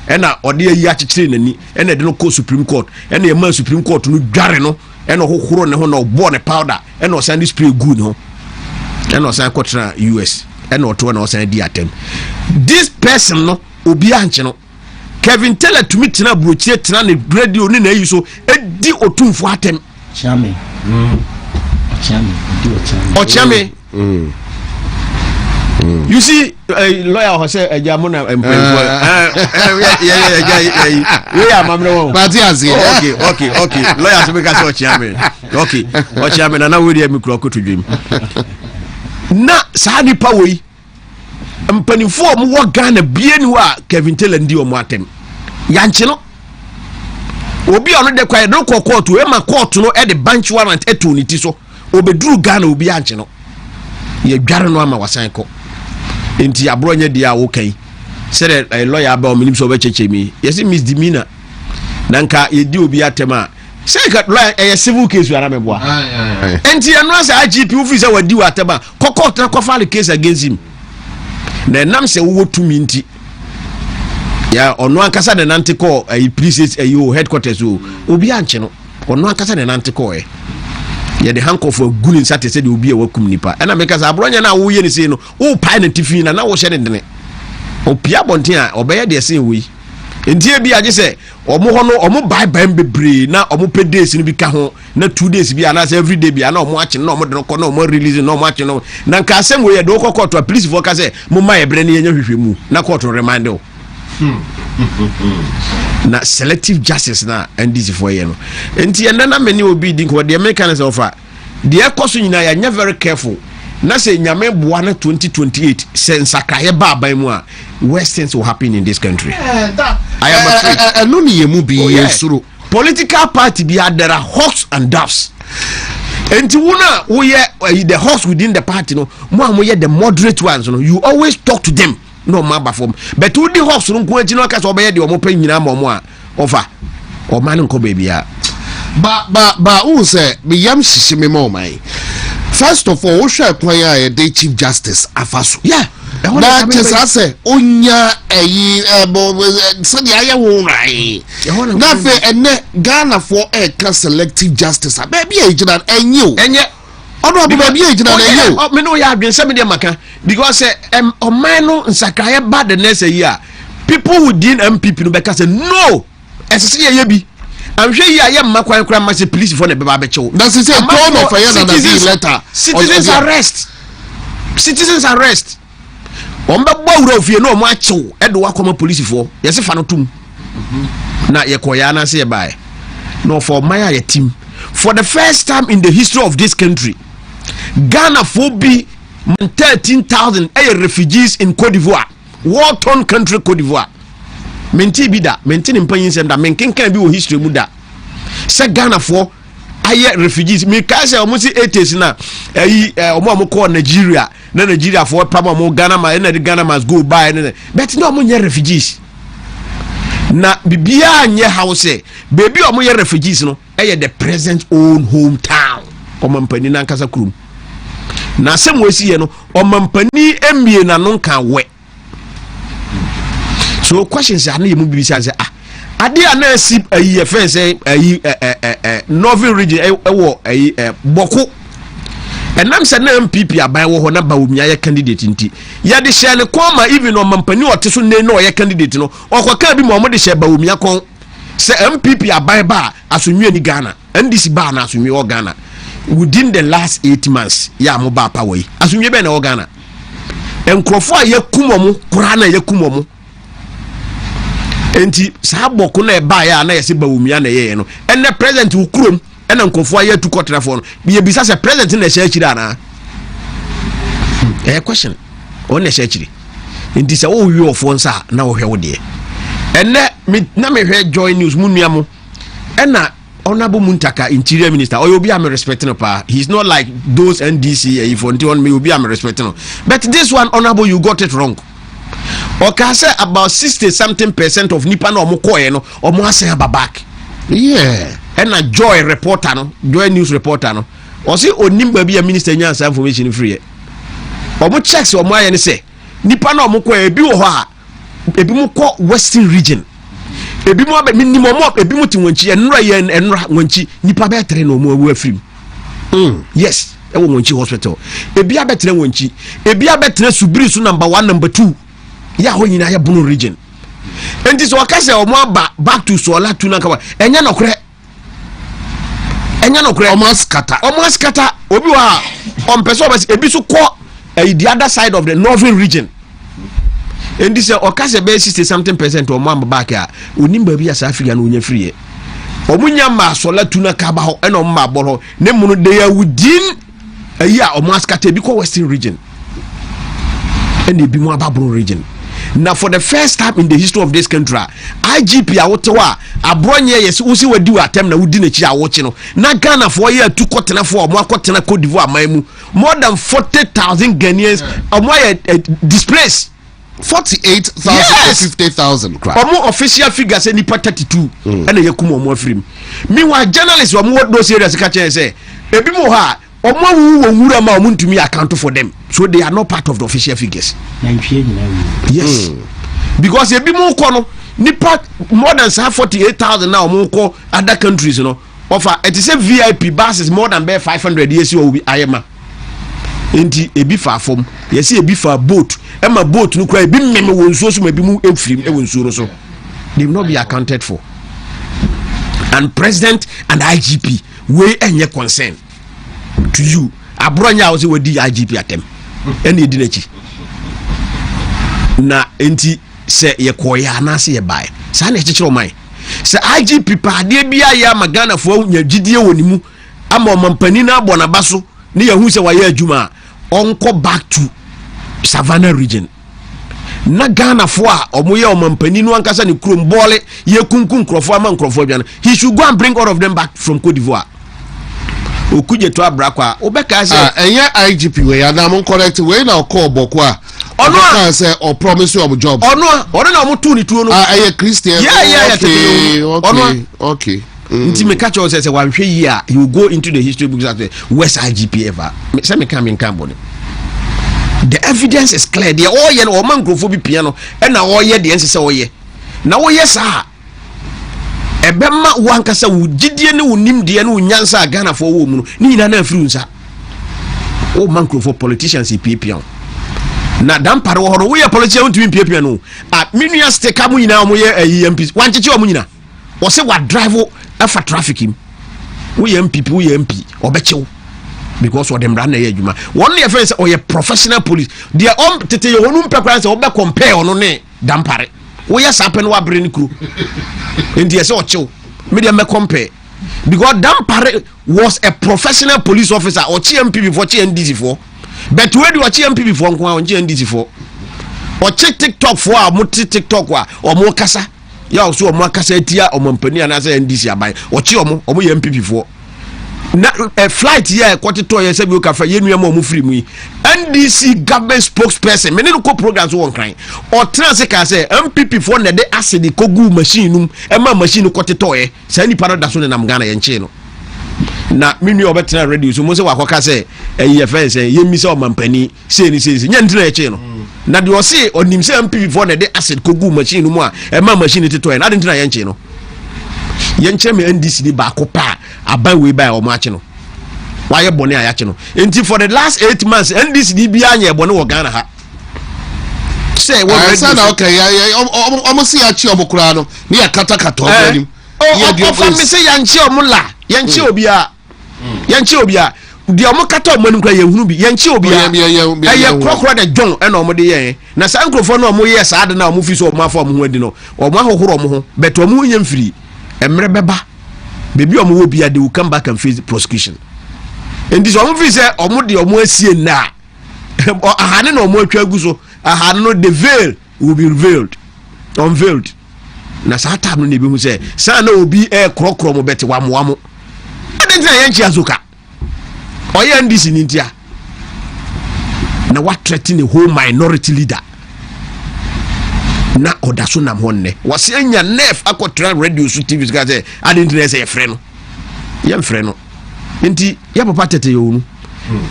ena ode yi akekere nani ene de no ko Supreme Court ene ye man Supreme Court no dware no ene hohoro ne ho na obo ne powder ene o san spray good no ene o san kotra US ene o to na o san di atem this person no obi anche no Kevin Taylor to me tina brochie tina ne radio ni na yi so edi otumfo atem chame chame you see lawyer who say ejamuna empembo we am amro
Matias
okay lawyer so make us chame okay o chame na we dey mikro akotudwem na saa nipa we mpanifo mo wo Ghana bie ni wa Kevin Taylor ndi o mo atem yanche no obi ono de kwa no court we ma court no e de bench warrant eto ni ti so obeduru Ghana obi anche no ye dware no ama wasan ko enti abronya dia wo kan say the lawyer ba o minim so be chechemi yes misdemeanor nanka ye di obi atem a say ka lawyer e civil case ara meboa enti eno as IGP officer wadi wa atem a court na file case against him na nam se wo tumi nti ya ono ankasa de nante call police headquarters obi anche no ono ankasa de nante call ye de handcuff gulin sate se de obi e wakum nipa na make sa abronya na wo ye ni se no wo pai na tifi na wo hye ne dene opia bonten a obeye de se wi ntie bi age say omo ho no omo buy bebre na omo pe days ni bi ka ho na 2 days bi ana say every day bi ana omo ache na omo de no ko na omo release na omo ache no na nka asem we ye do ko court police for ka say mo ma ebre ne yenya hwehwemu na court remind o na selective justice na NDC for ye no ntie na many obi din ko de mechanism of de ekoso nyina ya nya very careful na say nyame boa na 2028 sense akaye ba ban mu a worst things will happen in this country. I am afraid.
No ni yemu bi yesuro.
Political party be there are hawks and doves. And to una we the hawks within the party no mo the moderate ones no you always talk to them no maba form but who the hawks no go no ka so be the omo pan nyina mo a over o man nko baby a
ba who say me yam sisi me mo mai. First of all, we shall acquire the Chief Justice Afaso. Yeah. Na chesase onya sadia ya wo rai. Na fe ene Ghana for a selective justice. Baby e jina enye. Odo baby e jina enye.
Me no ya adwen se me de maka because oman no nsakaye bad the next year. People within MPP no beka say no. Esese ye bi. I'm sure you are makwan kra ma say police for the baba chew.
That's it. Tone of fire na the letter.
Citizens arrest. Citizens arrest. Omba bawura ofie no mo achew edo wakoma police for. Yesi fa no tum. Na ye koya na say buy. No for my ye team. For the first time in the history of this country, Ghana for be 13,000 refugees in Cote d'Ivoire. War-torn country Cote d'Ivoire. Menti bi da menti ni mpanyin sem da menken kan bi wo history mu da se Ghana for aye refugees me ka se omo si 80s na omo ko Nigeria na Nigeria for pam omo Ghana ma na the Ghana must go by but no omo nye refugees na bibia nye house baby omo ye refugees no the present own hometown omo mpani na Nkansah kurum na sem wesi ye no omo mpani emie na no kan we. So questions are not even say ade ana sip ayi fe say ayi northern region boko enam say na MPP aban wo ho na ba omia ye candidate nti ya de share ne koma even on mampani ote so ne no ye candidate no okoka bi mo de share ba omia kon say MPP aban ba asonwie ni Ghana NDC ba na asonwie o Ghana within the last 8 months ya mo ba power yi asonwie be na o Ghana enkrofo a yakum mo kura na yakum mo enti sa boko na eba ya na yesi ba omia na ye no enne president ukurom ena nkofo aye tu kotrafo no bi bisa se president na sha chiri ana question on na sha chiri enti se wo wi ofo nsa na wo hwe wo de enne na me hwe joy news munua mo ena honorable Muntaka interior minister or you be am respecting pa he's not like those NDC if on me you be am respecting but this one honorable you got it wrong. Okay, say about 60-something% of nipa na omo koye no omo asen back.
Yeah.
And a joy reporter no, joy news reporter no. O say onimba bi a minister nyansa information free. Omo checks omo aye ne say nipa na omo koye ebi wo ho a ebi mo ko western region. Ebi mo ba minimum omo ebi mo ti wanchi enra ye enra wanchi nipa be tere no omo awu afrim. Yes, e wo wanchi hospital. Ebi abetere wanchi, ebi abetere subiri su number 1 number 2. Ya ho nyina ya bunu region enti so akase o mo aba back to sola tuna kawa enya nokre o maskata obi wa on person ebi so ko the other side of the northern region enti se okase be 60-something% o mo aba back a onimba bi asa Africa na onya free o munya ma sola tuna kaba ho ena o ma boro ne munu de ya within o maskata bi ko western region and ebi mo aba bunu region. Now for the first time in the history of this country, IGP awotewa abronye yes usi wadi wa atem na wudi na chi awoche no na Ghana for year 2 kotena for mo akotena Cote d'Ivoire maimu more than 40,000 Ghanaians omo displaced
48,000
yes.
50,000 crap.
Omo official figure say nipa 32 and yakum omo afrim meanwhile journalists omo what those areas ka chen say ebi mo ha omo wu wura ma omo ntumi account for them so they are not part of the official figures. Yes. Because ebi mo ko no nipa more than 48,000 now mo ko other countries no offer it is a VIP buses more than 500 years you will be ayema enti ebi fa fom yes ebi fa boat e ma boat no kwa ebi mmeme wonsuo so ma ebi mu efrim e wonsuo no so they will not be accounted for. And president and IGP weigh any concern to you. Abronya also with the IGP at them. Any dinechi. Na enti se ye koya na se ye buy. Sa na chichiro mai. Se IGP pa de bia ya magana fo nya gidie wonimu ama omampani na abo na baso ne yahu se waye adwuma onko back to Savannah region. Na Ghana fo a omoye omampani no ankasa ne krom bole ye kunkun krofo ama nkrofo bia no. He should go and bring all of them back from Cote d'Ivoire. Okuje to abrakwa obeka say
enye IGP we ya na mo correct we na call bokwa ono say or promise you a job
ono na mo tu ni tu no
eye Christian okay
nti me catch us say wan hwe yi a he will go into the history books as West IGP ever say me come in Cambodia. The evidence is clear. The all ye no man grofo bi piano e na all ye de ense say oye na wo yes a ebema wankasa wo gidie ne wo nimde ne wo nyansa Ghana for wo mu no ni nyina na afiri nsa o man grofo politicians pipian na dampare wo horo wo ye politician untimi pipian no a menua steka mu nyina mo ye MPs wancheche wo mu nyina wo se wa drive afa traffic him wo ye MPP wo ye MP obechew because what them run na ye adwuma one ye friends or ye professional police dia tete ye honum pekran se obe compare ono ne dampare wo ye sapen wa brain crew and yes o chew me dem compare because dampare was a professional police officer or CMP before NDC for but where do CMP before on NDC for or check TikTok for a multi TikTok wa or more kasa ya so mo kasa tia o mampani ana say NDC aban o che omo ye MPP for na flight here kwatito ye say bi o ka fa ye nua mo free mu NDC government spokesperson me ne ko programs won kran o trans ka say MPP for na de acid kogu machine num e ma machine kwatito ye say ni parada so ne nam Ghana ye nche no na me nua obetena radio so mo say wakoka say ye fence ye mi say o mampani say ni nya ntina ye che no na de o say onim say MPP for na de acid kogu machine mu a e ma machine tito ye na de ntina ye nche no yenche me NDC ni ba ko pa aban we ba o ma ache no wa ye bone ayache no enti for the last 8 months NDC ni bia anya bone wo Ghana ha say wo
say na okay o si achi omukura no ni akata kata obanim
o fa me say yanche omula yanche obia di omukata omanim kra yehunu bi yanche obia ye krokro de John e na omode ye na sa nkrofo na omo ye sa ade na omo fi so omo afa omo ho adi no omo ahohoro omo ho bet omo nya mfiri emre beba baby omo wo bia they will come back and face prosecution and this omo fi say omo de omo asie na ahane na omo atwa aguso ahane no the veil will be unveiled na sa time no ne bi hu say sa na obi krokro mo beti wamo adentina ye nchi azoka oye ndisi ni ntia na what threaten the whole minority leader na odaso nam honne wase anya nef akotra radio so TV ska say adintre say frɛ no ye frɛ no enti ya papa tete yo nu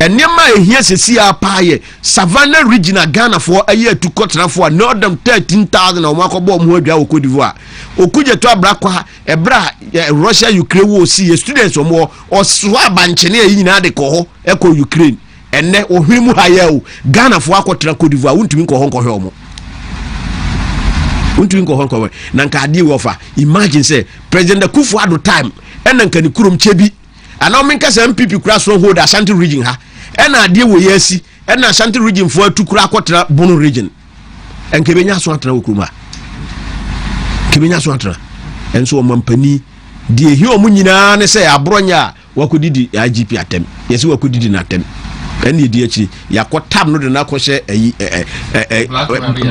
enema ehia sesi apa ye Savannah regional Ghana for aye atukotra for no them 13,000 na omakobo mu adwa Cote d'Ivoire okuje to abrakwa ebra Russia Ukraine wo si students omo oso abanchene yi nyina de ko ho eko Ukraine enne ohwimu haya o Ghana for akotra Cote d'Ivoire untumi ko ho nko hwe omo untu nko honko na nka ade wofa imagine say President Akufo-Addo time ena nka ni kurom chebi ana o menka say MPP kura stronghold Ashanti region ha ena ade wo yasi ena Ashanti region fo atukura akotra Bono region enke benya so atra okruma kebenya so atra enso o mampani die hi o munyina ne say abronya wakodidi IGP atem yesi wakodidi na atem ene edi achi yakotam no de na akɔhye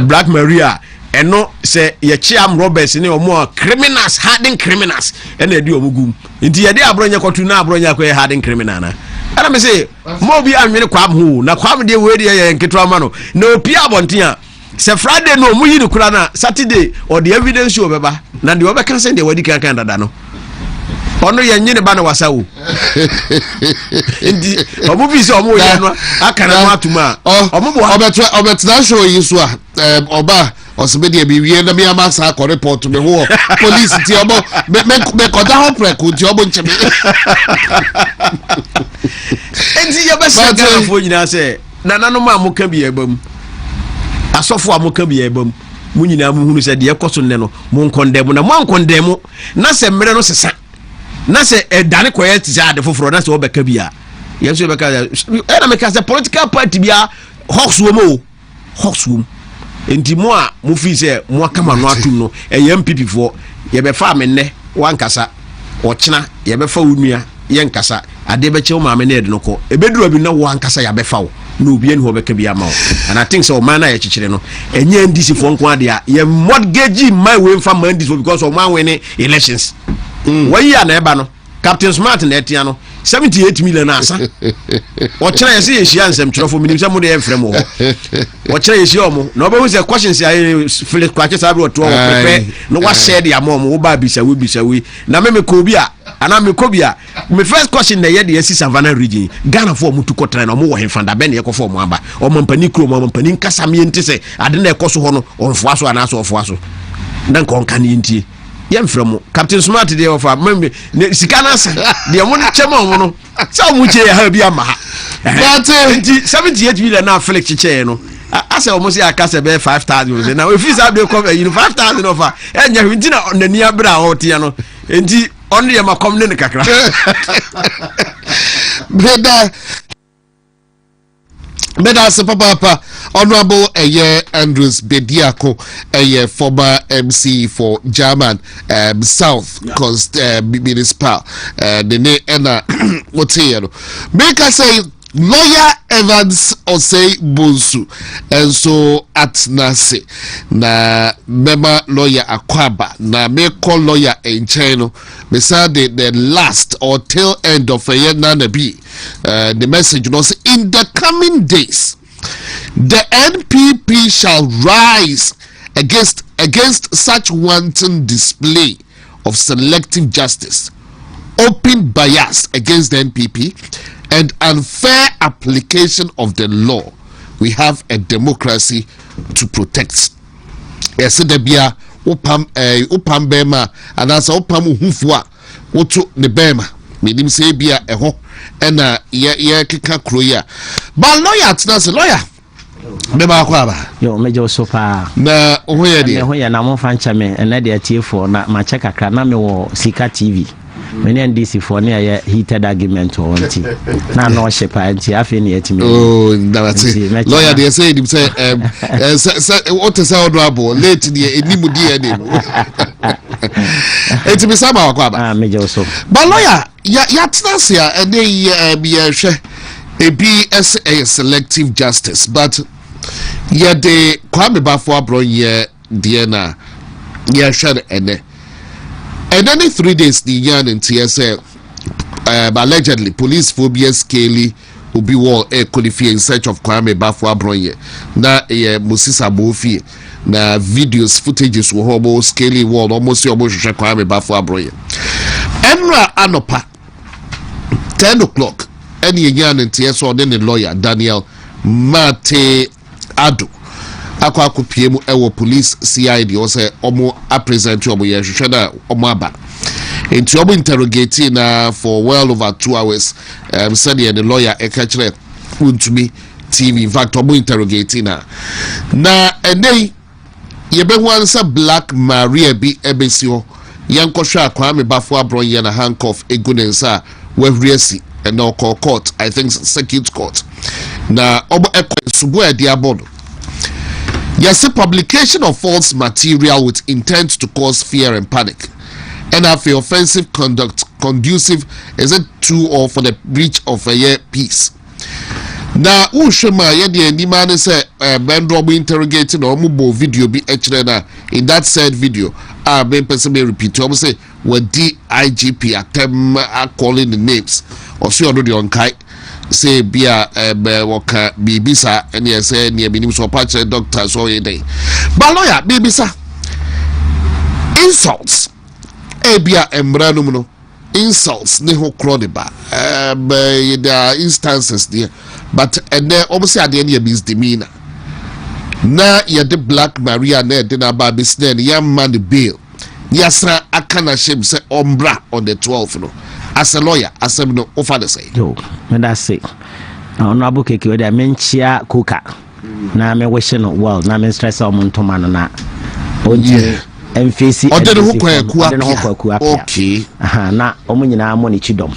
Black Maria eno se ye chiam Roberts ne omo criminals hardened criminals ena edi omugum nti ye de abronya kotu na abronya ko ye hardened criminal na ana me say mo bi anwene kwam ho na kwam de we de ye nketo ama no na opi abonten a se Friday no mu yi ni kura na Saturday or the evidence show beba na de obeka send de wadi kan dada no ono ye nyine ba na wasa wo nti omo bi se omo ye no aka na atuma omo bo
obetna show yi so a oba osibedi e bi wie na me amasa ko report me ho police ti obo me ko da ho preku ti obo nchebe
enti ye be se Ghana fo nyina se na nanu ma mo ka bi ebam asofo amoka bi ebam mu nyina mu hunu se de ekoso ne no mu nkondem na mu nkondem na se mmere no sesa na se edane koye ti ade foforo na se obeka bia yeso obeka na make as a political party bia hawkswom enti mo a mo fi se mo akama no atum no MPP fo ye be fa me ne wankasa ochena ye be fa wunua ye nkasa ade be che o ma me ne de no ko ebeduru bi na wankasa ya be fa wo no obi ani ho beka bia ma wo and I think so man na ye chichire no enye ndisi fo nko ade a ye mortgage my way fa man ndisi because o man win elections why ya na eba no Captain Smart na etia no 78 million asa o kire yesi yehia nsem kirofo minim se mo de enfrem ho o kire yesi omo na obehu se questions ya Philip Kwaku sabe o to o prepare no wa share the amom wo ba bisawi na me ko bi a ana me ko bi a me first question na ye de yesi Savannah region Ghana for mutu kotra na mo wo henfanda be na ye ko for mo aba o mampani kro mo mampani nkasa me enti se ade na ekoso ho no o mfoa so ana so ofo aso na nko kan yenti yemfremo Captain Smart dey offer me sikana sa dey mo chema mo no sa mo che ha bi ama ha but 78 million na Felix chiche no asa o mo se aka se be 5000 na we fees abi come 5000 offer enya hwinti na nani abra ho tie no enti on dey ma come ne kakra
Beda se papa Honorable Andrews Bediako former MC for German South Coast Municipal the name ena what say make us say Lawyer Evans Osei Bonsu and so at Nase na member lawyer Akwaba na me call lawyer in China me say the last or tail end of a year nanabi the message was in the coming days the NPP shall rise against such wanton display of selective justice, open bias against the NPP, and unfair application of the law. We have a democracy to protect. Yes, Debia, Upam Bema, and as Upam Hufwa, Woto the Bema, meaning say Bia eho, and Kika Kroya. But lawyer, that's a lawyer. Beba Kwaba.
Yo, Major Sopa.
Na,
Oya, na mo fancha me, and Nadia T4, na Machaka Kaname or Sika TV. Many and DC for near heated argument or auntie. Now, no shepherd, auntie, I feel it to me.
Oh, that's it. Lawyer, they say him say, what is our trouble? Late in the Nimudia. It's me somehow, Kwaba.
Major Sopa.
But lawyer, Yatnasia, and they be a BSA selective justice, but yeah, the Kwame Bafwa bro ye Diana, yeah, share and then 3 days the yarn in TSA allegedly police phobia scaly will be wall a qualify in search of Kwame Bafwa bro ye na Musisa Bofi na videos footages were hobo scaly wall almost almost Kwame Bafwa bro ye Emra Anopa 10 o'clock. Any yan and TS or then the lawyer Daniel Mate Ado Kwaku PM ewo police CID or say omo a present to omo yeshada omo aba into omo interrogating for well over 2 hours said the lawyer ekachre WONTUMI TV in fact omo interrogating na and then yebe wansa Black Maria bi ebesio yankosha Kwame Bafwa bronye na handcuff egunensa wewriesi and now call court, I think circuit court. Now, Subu Diabono. Yes, a publication of false material with intent to cause fear and panic. And after offensive conduct conducive is it to or for the breach of a year peace. Now, Ushema Yedi and Dimani say Ben Robo interrogating or Mubo video be in that said video. Ben person may repeat say what DIGP at them are calling the names. Or see already on Kai say Bia Waka Bibisa and yes, near Minim so patch doctors all day. But lawyer, Bibisa insults Abia Embranumuno insults Neho Croniba. There are instances there, but and there obviously at the end of misdemeanor. Now you're the Black Maria Ned dinner baby snare young man the bail. Yasa Akana Shem say Ombra on the 12th. No. As a lawyer, as a no offer the say.
Yo, that's it. Honorable Keki, whether I mention Kuka. Now I'm wishing well, now I'm stressed on WONTUMI na onti emfesi
odene ho kwa okay
na omo nyina mo ne chidom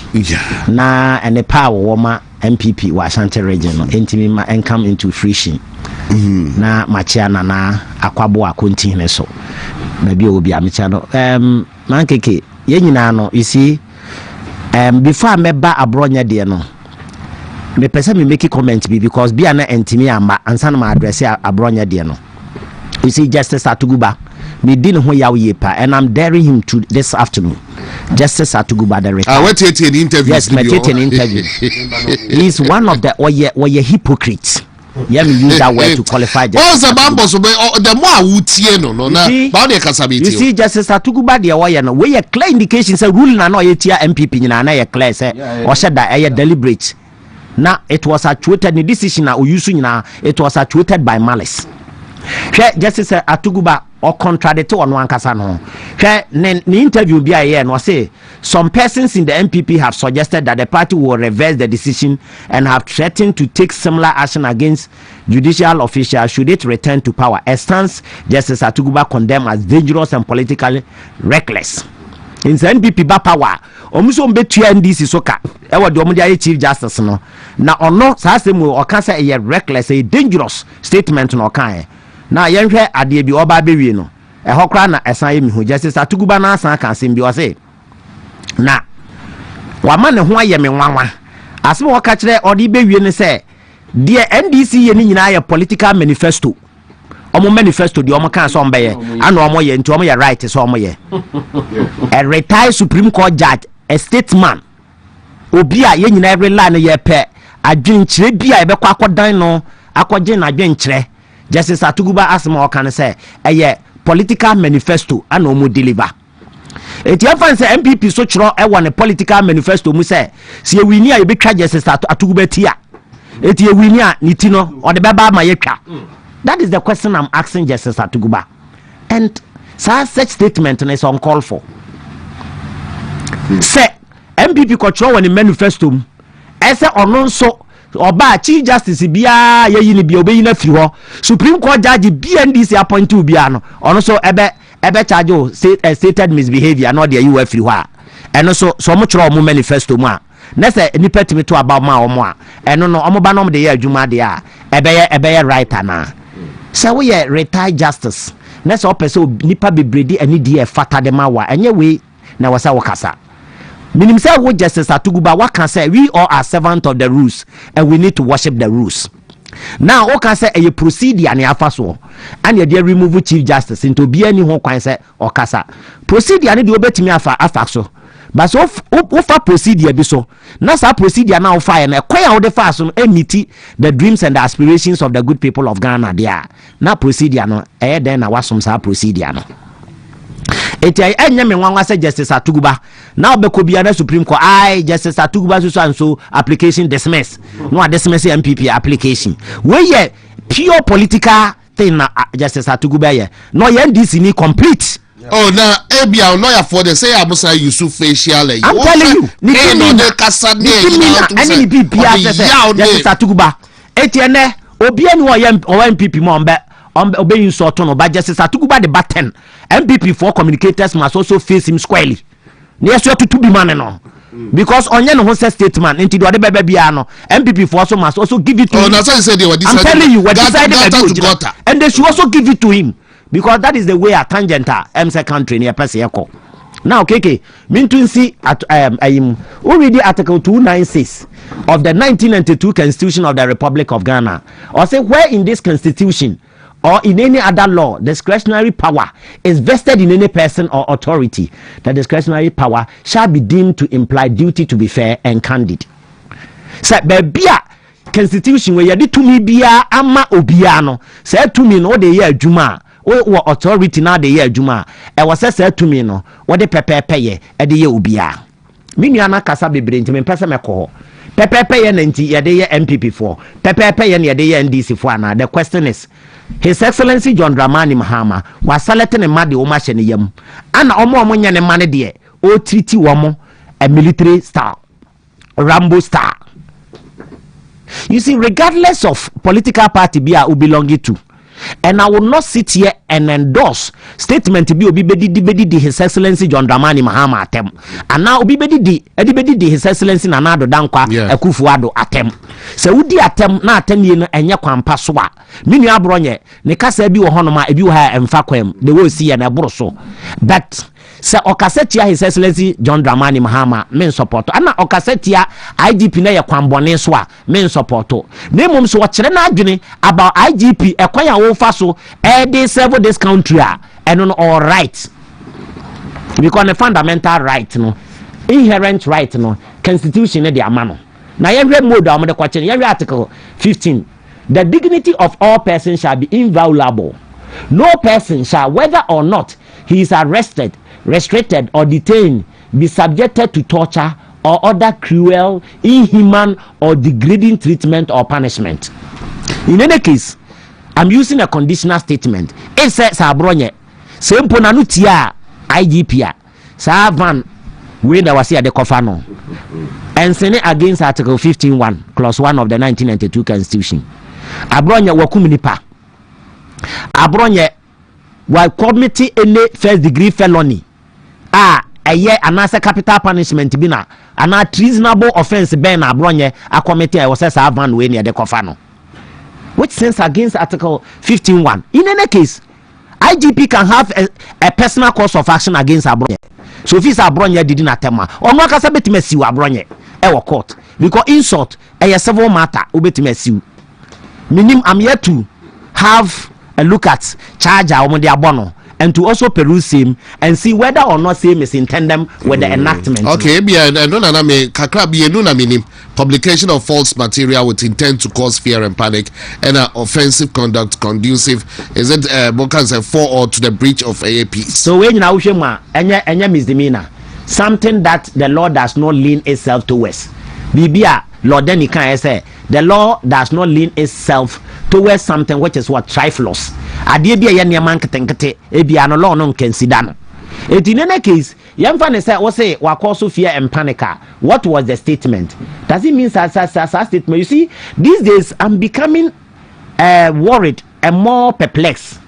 na ene pa wo ma MPP wa Ashanti region no entimi ma come into fruition na machia na akwabo akontine so na bi obi amcha no mankeke ye nyina no you see before meba abronya de no me pese me make comment bi because bi ana entimi amba ansa na ma address abronya de no you see Justice Atuguba me didn't ho yaw yepa and I'm daring him to this afternoon. Justice Atuguba the
I went to an interview.
Yes, me take an interview. He's one of the oye hypocrites. Yeah, me use that word to qualify.
What's the man boss? The more would no na.
You see, Justice Atuguba the oye no. We a clear indication say rule na no yetia MPP ni na ye clear say or said that aye deliberate. Now it was actuated the decision na oyusu na it was actuated by malice. Justice Atuguba or contradict on one Nkansah no. The interview be here and say some persons in the MPP have suggested that the party will reverse the decision and have threatened to take similar action against judicial officials should it return to power. A stance Justice Atuguba condemned as dangerous and politically reckless. In the NPP ba power, omuso mbetua NDC soka. Ewa de omudia chief justice no. Na ono sa asem o kan say e reckless, e dangerous statement no kan. Na yenhwe ade bi oba bewie no ehokra na esan ye mi ho Justice Atuguba na asan kan sem bi o say na wama ne ho aye me nwanwa asem wo ka kire ode bewie ne say de NDC ye ni nyina ye political manifesto omo manifesto de omo kan so ombe ye ana omo ye nti omo ye right so omo ye a retired Supreme Court judge, a statesman obi a ye nyina rely na ye pe adwenkyire bi a ye bekọ akodan no akogye na adwenkyire. Justice Atuguba asema okan say political manifesto ana omo deliver. Eti afan say MPP so chiro e won political manifesto mu say se ewini a ye betwa Justice Atuguba tia. Eti ewini a ni ti no o de beba ma yetwa. That is the question I'm asking Justice Atuguba. And such statement is uncalled for. Say MPP control won manifesto mu e say ono so Oba Chief Justice bia ye yini bia obeyi na firi ho Supreme Court judge BNDC appoint to bia no ono so ebe charge o stated misbehavior no de you firi ho a eno so mo kire o manifesto mu a na se nipa timi to aba ma o mo a eno no o mo ba no de ye adwuma de a ebe ye right ana so we ye retired justice na se o pese nipa bebredi ani de e fata de ma wa enye we na wasa wakasa. Meaning say what Justice Atuguba what can say we all are servants of the rules and we need to worship the rules. Now what can say a procedure and afaso and you remove Chief Justice into be any ho kwan say or kasa procedure and the obetimi afa so but so ofa procedure bi so na sa procedure na ofa na kwan a wo fa so emiti the dreams and the aspirations of the good people of Ghana there na procedure no den na wasom sa procedure no. Eti enye me nwanwa say Justice Atuguba now obeko bia na Supreme Court Justice Atuguba so and so application dismiss no dismiss MPP application we ye pure political thing na Justice Atuguba ye no ye NDC ni complete.
Oh na ebia lawyer for the say amusa Yusuf facial I'm
telling you
ni no kasa ni
any bibia say Justice Atuguba eti ene obi eni o MPP mo mbe obeying sort on but Justice Atuguba the button MPP for communicators must also face him squarely. Near to be man no because onye no say statement into the bebe bia no MPP for also must also give it to him.
That's why say they were decided.
I'm telling you we decided and they should also give it to him because that is the way a tangenta MC country near person yako. Now KK mean to see at already article 296 of the 1992 Constitution of the Republic of Ghana or say where in this constitution or in any other law, discretionary power is vested in any person or authority. The discretionary power shall be deemed to imply duty to be fair and candid. So, bebia constitution where you did to me bia ama obiano said to me no de year juma or authority now the year juma. I was said to me no what the pepe pay at the year ubia. Miniana kasa be brain to me person me call. Pepe pay nenti ya de MPP for Pepe pay ya de NDC for na. The question is His Excellency John Dramani Mahama was selecting a madi omashene yam. And omo nyane mane de o treaty womo a military star, Rambo star. You see, regardless of political party bia who belong to, And I will not sit here and endorse statement to be obibedi His Excellency John Dramani Mahama atem. And now obibedi His Excellency Nana Addo Dankwa Akufo-Addo atem. So udi atem na atem ye no enye kwampa so a. Me nua abronye ne kasa bi wo honoma ebi wo ha emfa kwam de wo si ye na eboro so. But se okasetia His Excellency John Dramani Mahama men support ana okasetia IGP na ye kwambone so a men support na mum so kire na adwene about IGP ekwan ya wo fa so dey serve this country and on all right because the fundamental right no inherent right no constitution na the amano na ye hwe mode am de kwa kire ye article 15 the dignity of all persons shall be inviolable. No person shall, whether or not he is arrested, restricted, or detained, be subjected to torture or other cruel, inhuman, or degrading treatment or punishment. In any case, I'm using a conditional statement. It says, Sabronye, simple nanutia, IGP, Savan, we that was here the Kofano, and Senate against Article 15(1), Clause 1 of the 1992 Constitution. Abronye wakuminipa. Abronye wa committee any first degree felony a year anasa capital punishment bina ana treasonable offense ben abronye a committee was say van we near the kofano, which sense against Article 15(1). In any case, IGP can have a personal cause of action against abronye. So if it's abronye did not tema or no kasa betimesi abronye e court because insult a civil matter obetimesi. Meaning I'm here to have a look at charge our the abono and to also peruse him and see whether or not same is in tandem with the enactment. Okay,
publication of false material with intent to cause fear and panic and offensive conduct conducive is it Nkansah for or to the breach of AAP.
So when you now enya misdemeanor, something that the law does not lean itself towards. Bibia Lord then he can say the law does not lean itself towards something which is what trifles. Adie bia ye nneman ketenkete e bia no law no consider no. In any case, yamfa say what say wa cause fear and panic. What was the statement? Does it mean as statement? You see, these days I'm becoming worried and more perplexed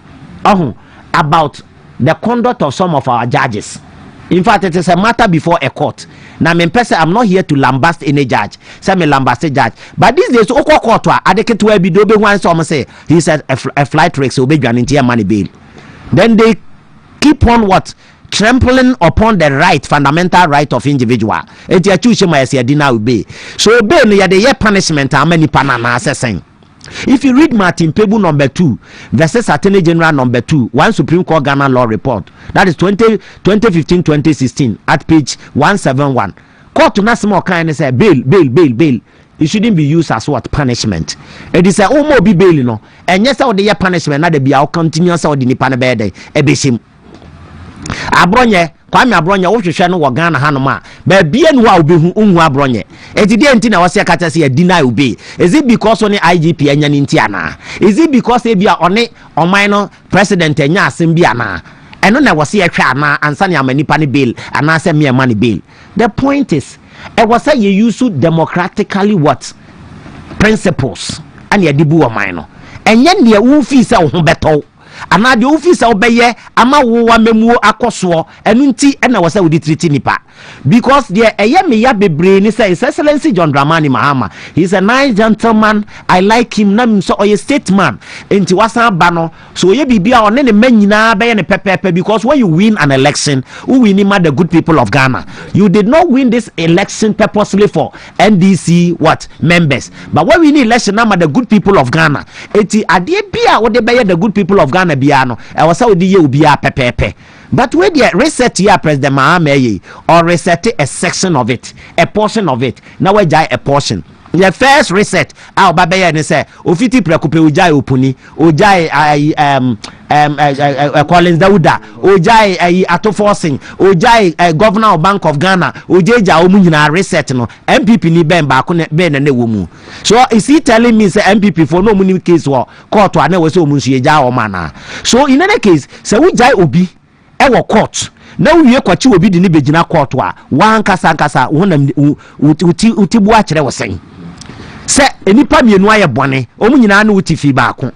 about the conduct of some of our judges. In fact, it is a matter before a court. Now, I'm not here to lambast any judge. Say me lambast judge. But these days, court adeke to be dobe one some say he said a flight risk so big and money bail. Then they keep on what trampling upon the right, fundamental right of individual. It ya choose my say dinner obey. So obey no ya the year punishment and many panana assessing. If you read Martin Pebu number 2 versus Attorney General number 2, one Supreme Court Ghana law report, that is 2015-2016 at page 171. Court to national kind say bail. It shouldn't be used as what punishment. It is a more be bail, you know. And yes, all the year punishment, not the be our continuous or the Nipan bed, a bishim. Abronye, Kwame Abronye, what you shall know Ghana Hanoma, but be and wow be Abronye. And today, I was a deny obey. Is it because only IGP and Yantiana? Is it because they be on it or minor president and Yasimbiana? And then I was here and Sanya many penny bill and I send me a money bill. The point is, I was say you use democratically what principles and your debu or minor. And yet, the Ufi sell better. Ana the officer obeye ama wo wa memu akoso enu nti na wasa wodi treat nipa because there eye me ya bebre ni say His Excellency John Dramani Mahama, he's a nice gentleman, I like him na so oye statesman enti wasa ba no so ye bibia one ne manyina be ne pepepe because when you win an election who win him the good people of Ghana, you did not win this election purposely for NDC what members, but when we need election na the good people of Ghana enti ade bia wo de be the good people of Ghana biano I was how the ubia pepepe. But when they reset here President Mahama or reset a section of it, a portion of it, now we jai a portion. The first reset our babaya and say ofiti prekupe ujai upuni ujai Collins Dauda ujai ato forcing ujai governor of Bank of Ghana ujeja omunyina reset no MPP ni ben ba ko ben na womu. So is he telling me say MPP for no muni case wo court wa na we say omunsu eja o mana. So in any case say ujai obi e wo court na wiye kwachi obi di ni begina court wa wan kasa wonam utibu a kire wo sen se enipa mienu aye bone omu nyina na wuti fi baako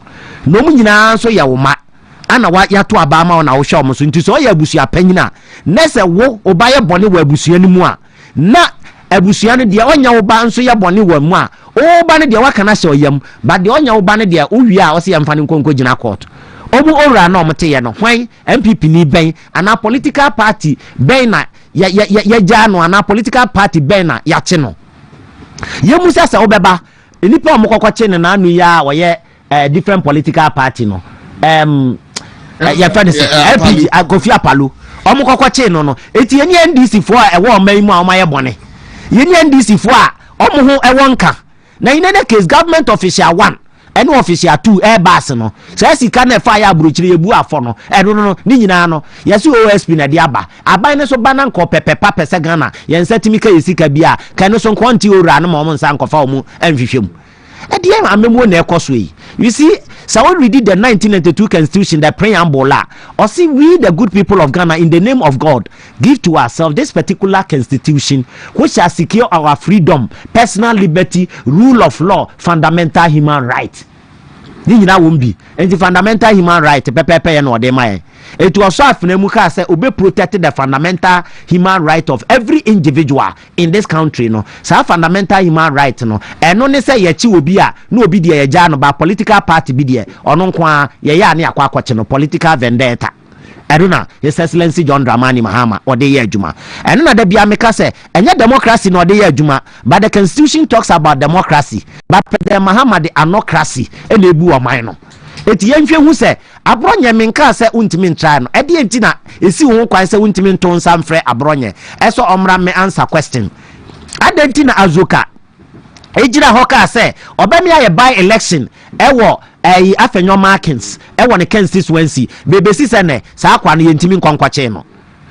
no omu nyina so ye wo ma ana wa yato abama na wo hwe omo so nti so ye abusua panyina na se wo obaye bone wa abusua ni mu a na abusua no de onya wo ba nso ye bone wa mu a o ba ne de waka na se oyam ba de onya wo ba ne de o wi a o se yamfa ne nkonko gina court omu ora na omte ye no hwan MPP ni ben ana political party ben na ya jano ana political party ben na ya che no ye musa sa obeba enipa omokokwache ne na anu ya woye different political party no ya fa say LPG Kofi Apalo omokokwache no eti ye ni NDC fo a ewo oman mu a omaye bone ye ni NDC fo a omo ho ewo nka na in any case government official 1 and official 2 bass no so sika na fa ya abrochire yebu afo no no ni nyina no yesi OSP na de aba aban ne so bana nko pepepa pese Ghana ye nsatimi ka yesika bia ka ne so nkonti ora no mo nsa nkofa omu anhwehwem ade am amemu na ekoso yi you see so we read the 1992 constitution, the preamble or see we the good people of Ghana in the name of God give to ourselves this particular constitution which shall secure our freedom, personal liberty, rule of law, fundamental human right. Nina won't be and the fundamental human right pepe no de mai it was so afnemuka say obe protect the fundamental human right of every individual in this country no so fundamental human right no eno ne say yachi obi a no obi de ya no ba political party bi de ono nko ye ya ne akwakoche no political vendetta Eruna, His Excellency John Dramani Mahama, or the year Juma. And another Biameka say, and yet democracy no the year Juma, but the constitution talks about democracy, but the Mahama the anocracy, and the Bua Mino. It yenfe who say, Abronya Minka say untimin tran, Edientina, is see who quite say untimin tone some fre Abronya. Eso Omra me answer question. Adentina Azuka. Ejina Hoka say, Obemia ye by election, ewo. Afenyo markings ne constituency bebesi sene sa akwa ne yentimi kwankwache no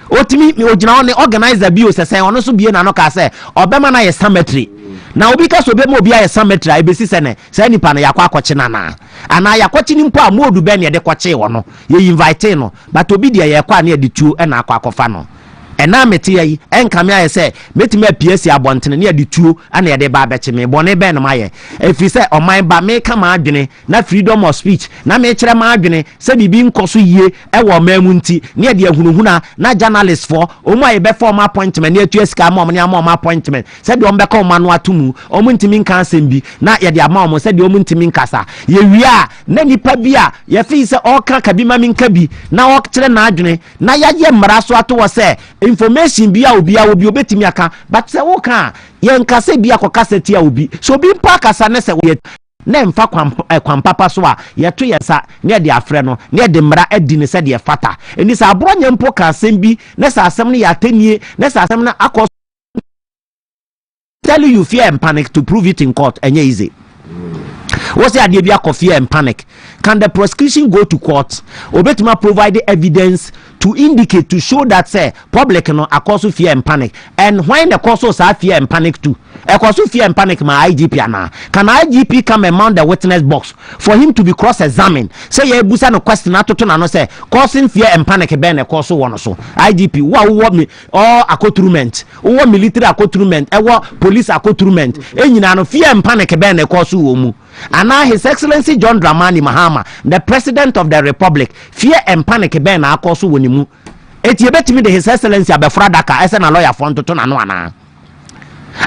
otimi mi ogina on organizer bio sese ono so bie na no ka se obema na ye cemetery na obi ka so be mo bia ye cemetery ebesi sene sa nipa na yakwa akwache na na ana yakwache ni mpo a modu be ne de kwache wo no ye invite no but obi de ye kwa na ye de tuo na akwa akofa no ena meti yi enkame aye se metime PS abontene ne de tuo ana ye de ba beche me bone be no maye efi se oman ba me kama adwene na freedom of speech na me kire ma adwene se bibi nkoso yie e wo mamu nti ne de ahunuhuna na journalist for omu aye be form appointment ne atu sika ma ne am appointment se de ombe ka oma no atumu omu ntimi nkansa bi na ye de ama omu se de omu ntimi nkasa ye wia na nipa bi a ye fi se oka kabi ma minka bi na okire na adwene na yaye mmara so ato wo se information bia obi obetimi aka but se wo kan ye nkase bia kokasa tia obi so bi mpa kasa ne se ye na mfa kwampapa so a ye to ye sa ne de afre no ne de mra adi ne se de fata eni sa abronya mpo ka asem bi ne sa asem ne ya tanie ne sa asem na akọ tell you fear and panic to prove it in court enye easy. What's the idea of fear and panic? Can the prosecution go to court? Obetima provide the evidence to indicate, to show that say public no a cause of fear and panic. And when the cause of fear and panic too, a cause of fear and panic my IGP ana. Can IGP come and mount the witness box for him to be cross-examined? Say ye busa no question atoto na no say causing fear and panic be na cause one so. IGP wo me or accoutrement, wo military accoutrement, wo police accoutrement. Enyina no fear and panic be na cause wo mu. And now His Excellency John Dramani Mahama, the President of the Republic, fear and panic be na akoso wonimu. Eti ebetimi de His Excellency abefra daka ese na lawyer for ntoto na no ana.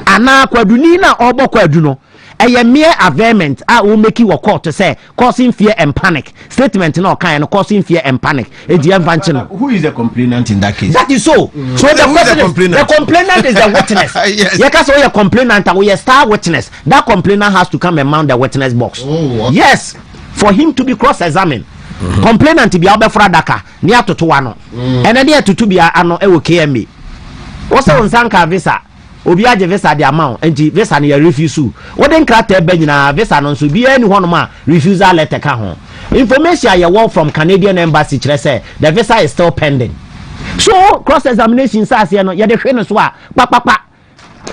Ana kwaduni na obo kwadu no. Eye mere averment a wo make your court to say causing fear and panic. Statement no kind no causing fear and panic.
Who is the complainant in that case?
That is so. So the complainant is the witness.
Yes.
You can say a complainant or a star witness. That complainant has to come and mount the witness box.
Oh,
yes, for him to be cross-examined. Complainant to be Albefra Daka near to Tuano. And then near to be ano ewo KME. What's on Sanka visa? Obiaje visa the amount and visa ni refuse. What then crate benina visa non so be anyone ma refusal letter ka ho. Information you want from Canadian embassy say the visa is still pending. So cross examination says you know you the hwe so a pa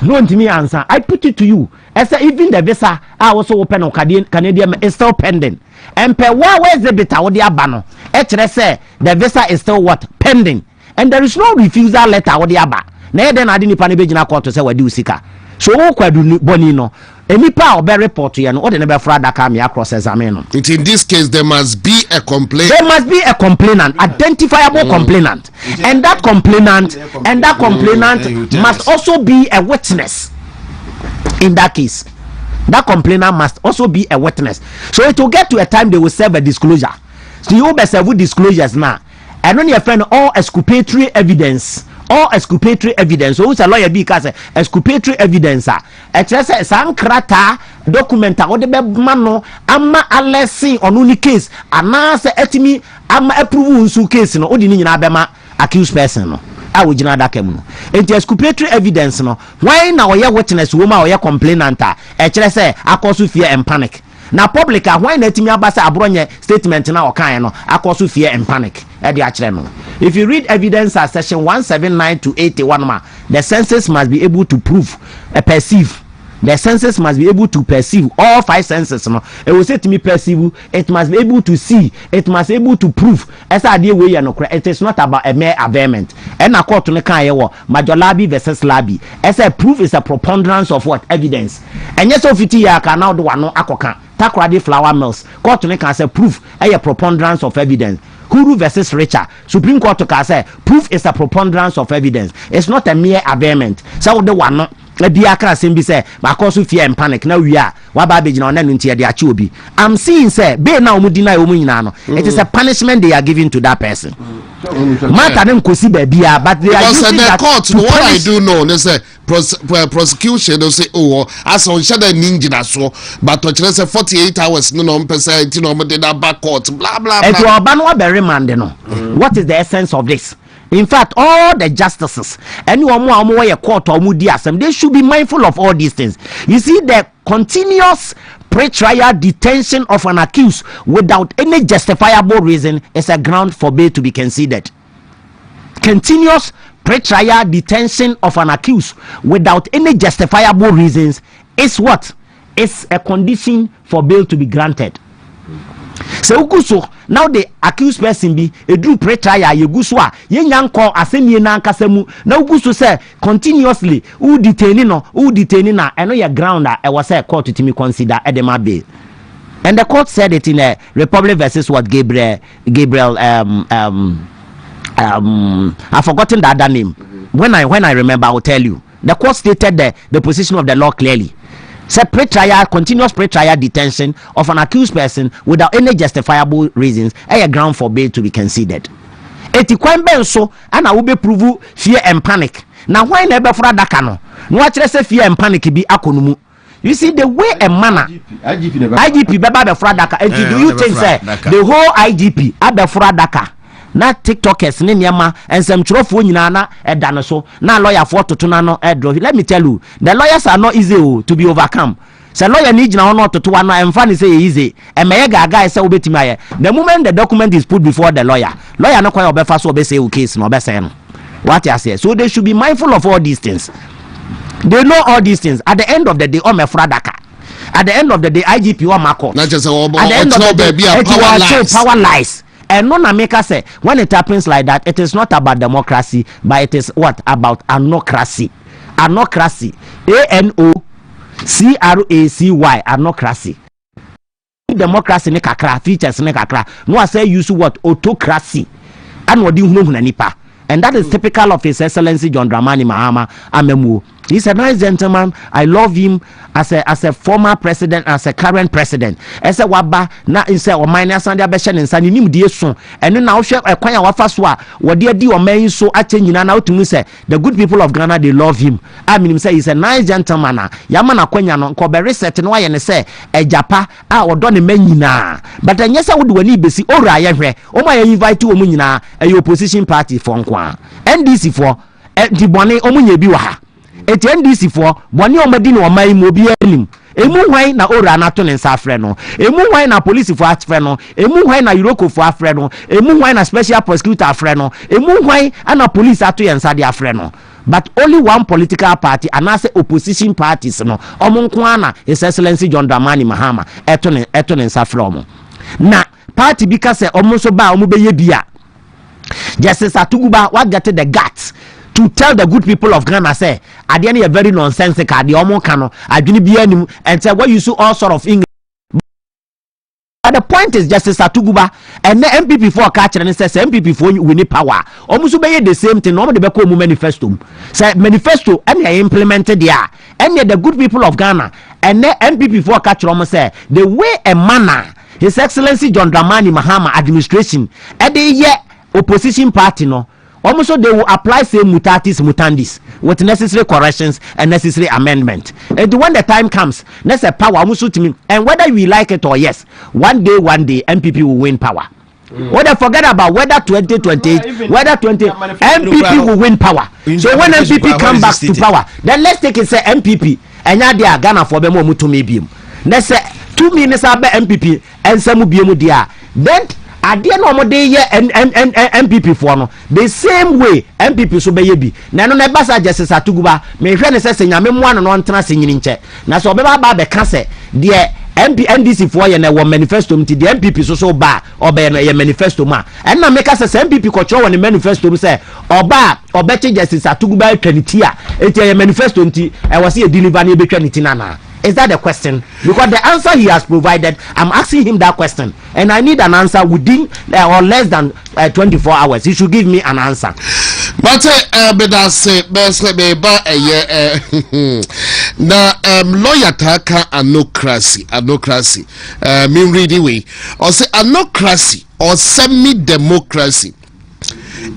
no ntimi answer. I put it to you. I say even the visa I also open on Canadian is still pending. And per where is the beta wo the aba no? E say the visa is still what pending. And there is no refusal letter wo the aba. Na eden ade nipa ne begina court say wadi usika. So wo kwadu boni no any power be report you or the never fraud that come across examine.
It in this case there must be a complaint.
There must be a complainant, identifiable complainant, and that complainant must also be a witness. In that case, that complainant must also be a witness. So it will get to a time they will serve a disclosure. So you will serve disclosures now, and when your friend all exculpatory evidence. All exculpatory evidence. So, who's a lawyer because exculpatory evidence? Excess some crata documenta or the mano ama alessi on any case and answer etimi ama approve su case no odini nyina bema accused person no a we gina dakem no enti exculpatory evidence no why na oye witness woman oye complainant say akoso fear and panic. Na public why na etimi abasa abronye statement na okan no akoso fear and panic. If you read evidence at section 179 to 81, the senses must be able to prove, perceive. The senses must be able to perceive all 5 senses. No, it will say to me perceive. It must be able to see. It must be able to prove. As I deal with it is not about a mere averment. And according to the major labi versus labi. As a proof is a preponderance of what evidence. And yes, of it ya can now do one no akoka. Takradi flour mills. Court to can say proof a preponderance of evidence. Huru versus Richard. Supreme Court can say proof is a preponderance of evidence. It's not a mere averment. So the one no. Say, because of fear and panic. Now we are. I'm seeing say, be now it is a punishment they are giving to that person. But they are using that
court. What I do know, they say prosecution. They say, oh, as on shadow ninja so, but to say 48 hours, no percent, that back court, blah blah blah.
What is the essence of this? In fact, all the justices, anyone more court or they should be mindful of all these things. You see, the continuous pre-trial detention of an accused without any justifiable reason is a ground for bail to be considered. Continuous pre-trial detention of an accused without any justifiable reasons is what? Is a condition for bail to be granted. So now the accused person be a do pre-trial ye guswa ye nyanko asemi na nkasemu na ugusu say continuously who detaining na eno ye ground e was say court to me consider edema bail. And the court said it in a Republic versus what Gabriel I've forgotten the other name. When I remember I will tell you. The court stated the position of the law clearly. Separate trial, continuous pre-trial detention of an accused person without any justifiable reasons, a ground for bail to be considered. Eti kwembe so ana wo be prove fear and panic. Now why never for that no? No actually say fear and panic be akonumu. You see the way a manner IGP beba be for daka. Do you think say the whole IGP abe for daka? Na TikTokers ne niama ensem churofo nyina na edane so na lawyer for toto na no edro. Let me tell you, the lawyers are not easy to be overcome. Say lawyer ni gina ono toto wa no emfa ni say easy e meye gaga say obetimi aye. The moment the document is put before the lawyer no kwa obefa so obese o case no obese no. What you say? So they should be mindful of all these things. They know all these things. At the end of the day o me fradaka. At the end of the day IGP o mako.
At
the end of the day power lies. And no maker say when it happens like that, it is not about democracy, but it is what about anocracy. Anocracy, ANOCRACY, anocracy. Democracy ne kakra features ne kakra. No I say use what autocracy. And what do you know nipa? And that is typical of His Excellency John Dramani Mahama Amemu. He's a nice gentleman. I love him as a former president, as a current president. As a waba na inse o minus and abesha nsa ni nim die so. Eno na wo hwe ekwan a wafa so a wo de di o man so ache nyina na otumi say the good people of Ghana they love him. I mean say he's a nice gentleman. Yama na kwanya no ko be reset no aye ne say ejapa a odo ne man nyina. But enye say wo de wani besi ora ye hwe. O ma ye invite wo mu nyina e opposition party for nkwa. NDC for di bone o mu nya bi wa ha. Eti NDC for boni omadi na omai mu obi anim emu hwan na ora na to ne nsa afre no emu hwan na police for afre no emu hwan na Euroko for afre no emu hwan na special prosecutor afre no emu hwan ana police ato ye nsa de afre no. But only one political party and as opposition parties no omo na His Excellency John Dramani Mahama eto ne nsa afre omo na party because omo so ba omo be ye bia Justice Atuguba what get the guts to tell the good people of Ghana say adeɛ no very nonsensical adeɛ ɔmo ka no adwene bi anim and say what you use all sort of English. But the point is Justice Atuguba and the MPP for catcher and says MPP for we need power. Almost obey the same thing. Normally the Beko manifesto. Say manifesto and they implemented there. And the good people of Ghana and the MPP for catcher almost say the way a manner His Excellency John Dramani Mahama administration and the opposition party no. Almost they will apply same mutatis mutandis with necessary corrections and necessary amendment. And when the time comes, that's a power almost to me. And whether we like it or yes, one day MPP will win power. Whether forget about whether 2028, whether 20, MPP will win power. So when MPP come back to power, then let's take it say MPP and now they are Ghana for them WONTUMI biom. Let's say 2 minutes abe MPP and some biom dia. Then at the end of the day, and MPP for no the same way MPP so be bi. Na no never say Justice Atuguba. Me hwe ne say nyame mo ano no ntena senyini nche. Na so be ba be ka say the NDC for ye na wo manifesto mti the MPP so ba obe no ye manifesto ma. And na make say MPP ko cho won manifesto say obeche Justice Atuguba atwaniti a eti ye manifesto mti e was ye deliver na e betwaniti na. Is that the question? Because the answer he has provided, I'm asking him that question, and I need an answer within or less than 24 hours. He should give me an answer.
But lawyer taka anocracy. Mean reading way or say anocracy or semi-democracy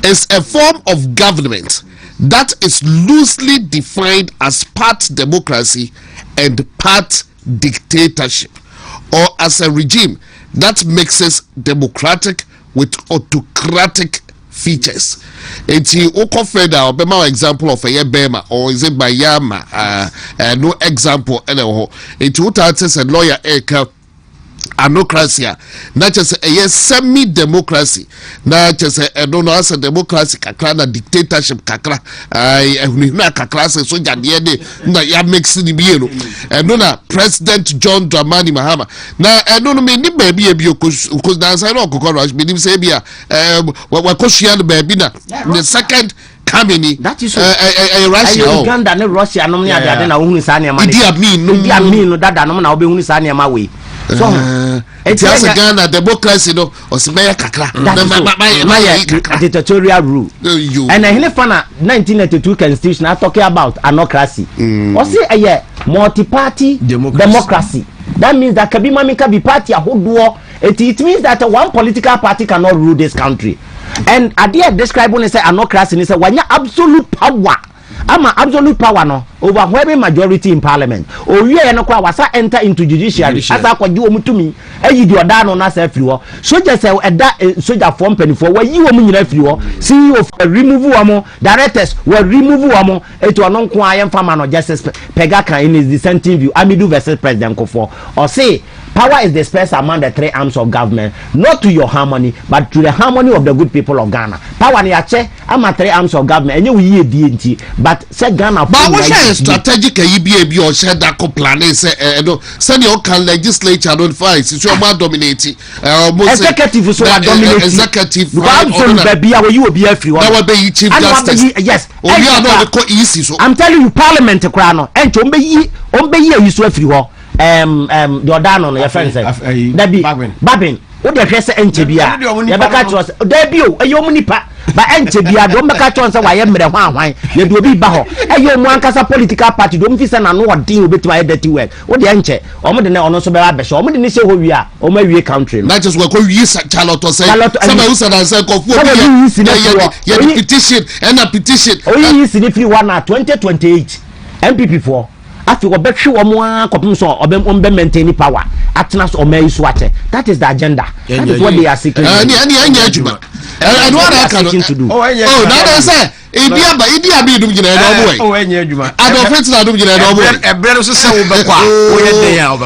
is a form of government that is loosely defined as part democracy and part dictatorship, or as a regime that mixes democratic with autocratic features. It's Okofeda or Bema example of a Bema, or is it Bayama? No example anyhow. It's what says a lawyer anocracy, not just a semi-democracy, not just a don't answer democracy, kakra dictatorship, kakra. I kakra so na ya mixing the bieno. And no President John Dramani Mahama. Now I don't know me baby because dance I know cockroach. Me say bia wakoshian baby na the second coming.
That is
Russia.
Uganda ne Russia no me ade na ohunu sa ne ma. Idi amin no dada no na obe hunu sa ne ma we. So
it's a Ghana democracy no or smaya kakra
na dictatorial rule. And I fana 1992 constitution are talking about anocracy. Or say a multi-party democracy. That means that kabi mami kabi party a whole it means that one political party cannot rule this country. And idea describe when they say anocracy is when you absolute power. Ama absolute power no overwhelming majority in parliament. O wie no kwa wasa enter into judiciary asa kwaji WONTUMI eyi di oda no na sa afiri ho soldier say eda soldier form penifo wa yi omu nyina afiri ho CEO remove wamo directors we remove wamo eto ono nko ayen fama no justice pega kan in his dissenting view Amidu versus President Kofo or say power is dispersed among the three arms of government, not to your harmony, but to the harmony of the good people of Ghana. Power ni ache, ama three arms of government, and you will DNT, but say Ghana.
But what is strategic? EBA or said that plan say no, send your can legislature don't fight. It's your more dominating.
Executive so dominating.
Executive.
You will be everyone.
That will be chief justice.
Yes.
I'm
telling you, Parliament crown and ombe ye you so everyone. The Odano, your friend said, Babin, what the dress Enchebia, Yabaka was debut, a Yomunipa, but Enchebia, don't make a chance of why I'm the one, you will be Baho, and you Nkansah political party, don't listen and know what deal with my dirty work. What the Enche, or more than also be Abbas, or more than say who we are, or maybe a country.
Not just what we use at Charlotte or say, some who said I said, petition and a petition.
Only if you want 2028 MPP for. After we bet you one so or maintain power atnas or may swatch. That is the agenda. That is what they are seeking.
And what I can to do. Oh, that is it. Idia be doing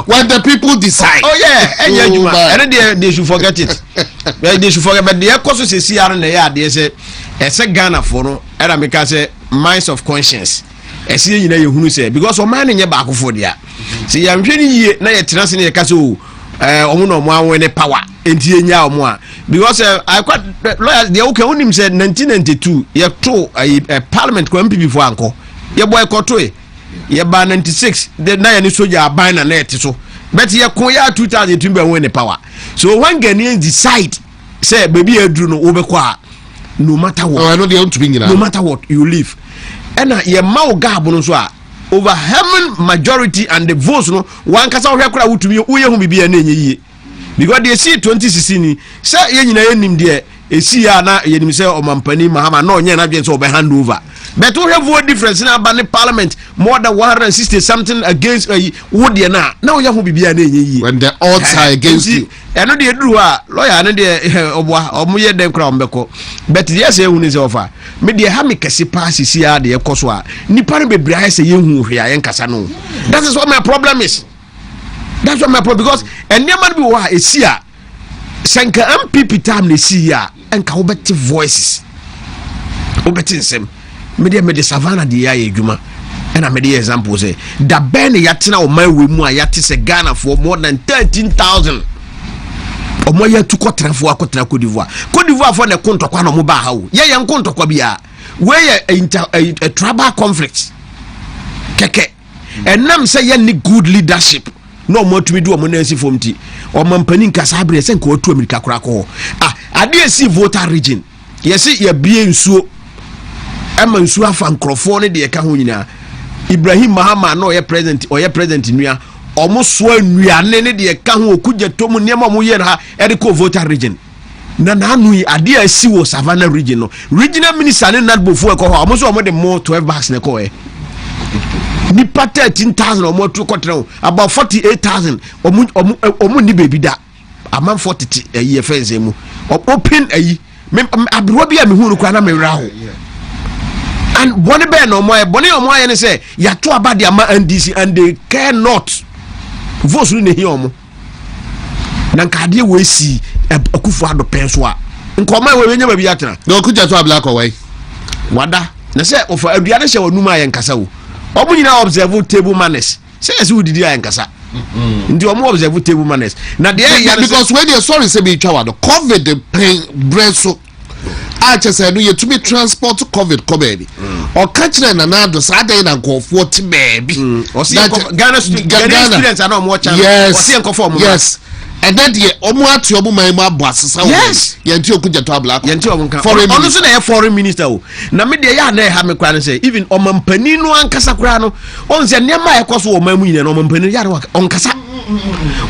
when the people decide.
Oh yeah, and they should forget it. They should forget, but the course is CR and they say a Ghana for no, and I make say minds of conscience. Esi nyina ye hunu se because o man nye baako fo dia se ya nhwe ni ye na ye tena se ne ye kase o omo no mo anwe ne power enti enya omo a because I quite lawyers they okay onim said 1992 ye to parliament ko MPP fo anko ye boy ko to ye ba 96 the na ye ni soja aban na net so but ye ko ya 2002 be win the power so when Ghanaians decide say baby edru no wo be ko a no matter what
I know they want to be
no matter what you live and ye ma o gab no so a overwhelming majority and the votes no one kasa hwe kura wutumi uye hu bibia na enye yie because they see 2016 say ye nyina yenim de esi ya na yenim say omampani mahama na onye na dwen so be hand over but we have vote difference na ba parliament more than 160 something against would ye na uye hu bibia na enye yie
when the odds are against you
eno de duru a lawyer ne de oboa omoye den kra ombeko but they say hu ni say ofa me de ha me kese pass si ya de ekoso a nipa ne bebre ha say yehu hwe a yenkasa no that is what my problem is. That's what my problem because and never be wa esi a senka MPP time ne si ya enka obeti voices obeti nsem me de savannah de ya edwuma and I made the example say da ben yatena o man we mu a yate se Ghana for more than 13,000 o mo ya tu kotra fo akotena Cote d'Ivoire for ne kontokwa no mo ba ha wo ye kontokwa bia we a tribal conflict keke and nam say ye ni good leadership no mo tumi do mo nansi fomti o mampani Nkansah abre se nka o tu America kura ko ade esi voter region yesi ye bie nsuo ama nsuo afa nkrofo ne de ka ho nyina Ibrahim Mahama no ye president nua omo so anuane ne de ka ho okugye tomu niam mo ye ha e ko voter region na anu ade esi wo Savannah region no regional minister ne nadbofo e ko ho omo so omo de mo 12 bags ne ko ni 13,000 or more to control about 48,000 or ni baby da among 40 a year fence mu open a abrobia me hunu kwa na me raho and boni be no more boni o more yen say ya to abade ama NDC and they care not votes ni here omo na nkade we si akufu ado penso a nkoma we nya ba bi atena
na okuja to abla ko wai
wada na say ofa aduane hye wanuma ye nkasa wo omo nyina observe table manners say as we did Nkansah ndi omo observe table manners na there
because when you sorry say be twa the COVID the pain bread so a chese no ye to be transport COVID come o catch na na do sa dey na nkofo ti baby
o see Ghana students are no more chance
o
see nkofo mo
yes and then the omo ati omo man mo abo asesa
yes
ye nti okuja to abla
ye nti omo kan ono so na ye foreign minister o na me de ya na ha me kwa no say even omampani no ankasa kura no on se nema ye koso o mamu nyina no omampani ya onkasa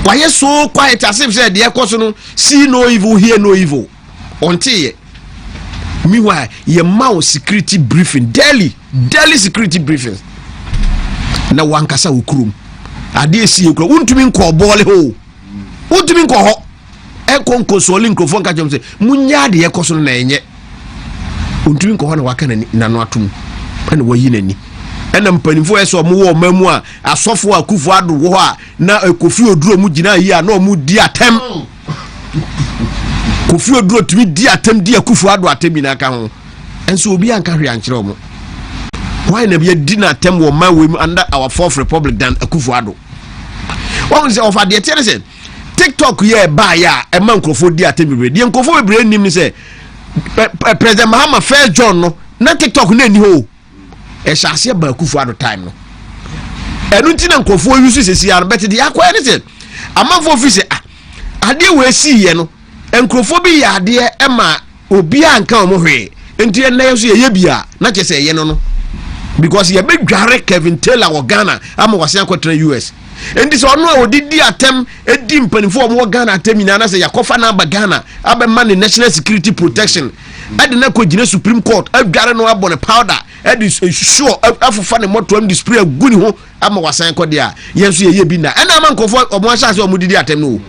why you so quiet as if said the koso no see no evil hear no evil until meanwhile ye ma security briefing daily security briefing na wankasa okurum ade esi ekura untumi nko bole ho untumi nko ho enko soli microphone ka jomse munya de ekoso na enye untumi nko ho na waka na no atum na wayi nani ena mpanifo eso mo wo mamu a asofo akufu ado wo a na Kofi Oduro mu gina yi a na mu di atem Kofi Oduro tumi di atem di akufu ado atem na ka ho enso obi anka hwe ankyere mo why na be di na atem wo man we under our fourth republic than akufu ado one say of the say TikTok ye ba ya e man Kofi di atem bebre di Kofi bebre nim ni say President Mahama first John no na TikTok na ni ho e shase ba akufu ado time no enu nti na nkofo yusu sesi ya bet de akwa anything amafo fi se ade we si ye no enkrofo bi ya ade e ma obi anka omo hwe enti en na yeso ye bia na chese ye no because ye be dware Kevin Taylor wo Ghana ama wase akotra US enti so ono a odidi atem edi mpanifo omo Ghana atem ina na se yakofa na ba Ghana abe man national security protection ade na ko gine Supreme Court adware no abone powder ade sure afufa ne moto am display guni ho ama wasan ko dia yenso ye bi na ena ama nkofo omo ahya se omo didi atem no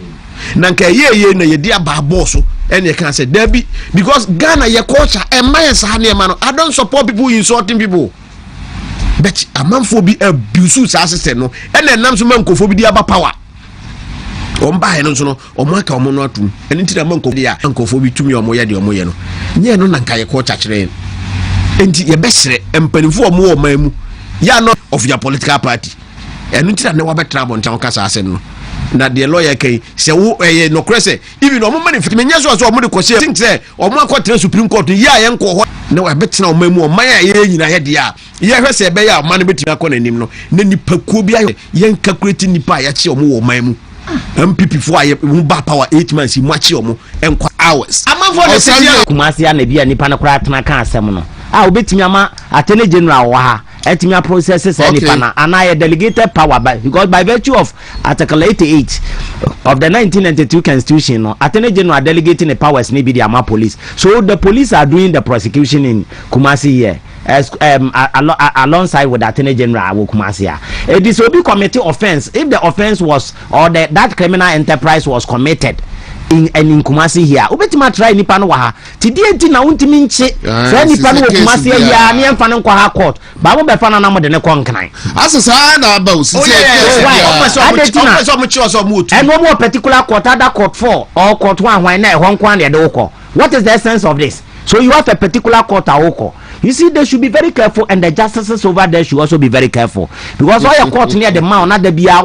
na nka ye na ye dia ba boss and you can say Debbie because Ghana your culture and my man I don't support people insulting people but a man for be abuse assistant no and then nam so man ko for be aba power on buy no so no o maka o mo no atum and nti na man ko dia nko for be tumi o mo ye de o mo ye no nye no na nka ye culture kire enti ye besere empanifo o mo o mamu ya no of your political party and nti na ne wa betra bon chan kasa asen no na the lawyer kai se wo no krese even no money fit me nyaso so mo de kwose think say o mo akotre Supreme Court ya ye nko ho na wa betina o mamu o man ya nyina he de a ye hwese be ya man betina akọ nanim no na nipa kuo bia ye calculate nipa ya che o mo wo mamu MPP for aye mu ba power 8 months mu achi o mo enko hours amanfo de se
kumasi ya na bia nipa na kura atena kan asem no a obetimi ama atene general wa ha etimia processes nipa na ana delegated power because by virtue of article 88 of the 1992 constitution no atene general delegating the powers ni be the ama police, so the police are doing the prosecution in Kumasi here as alongside with the attorney general of Kumasi. It is obi committee offense if the offense was or that criminal enterprise was committed in Kumasi here. Obetima try nipa no wa ha ti die ti na untimi nche so nipa no Kumasi ya ne emfa no kwa ha court ba mo be fa na mo de ne konkan
asesa na ba o sisi
and no more particular court other court 4 or court 1 when na ehon kwan de ukọ. What is the essence of this? So you have a particular court ukọ. You see, they should be very careful, and the justices over there should also be very careful, because all your court near the mount, not the BIA,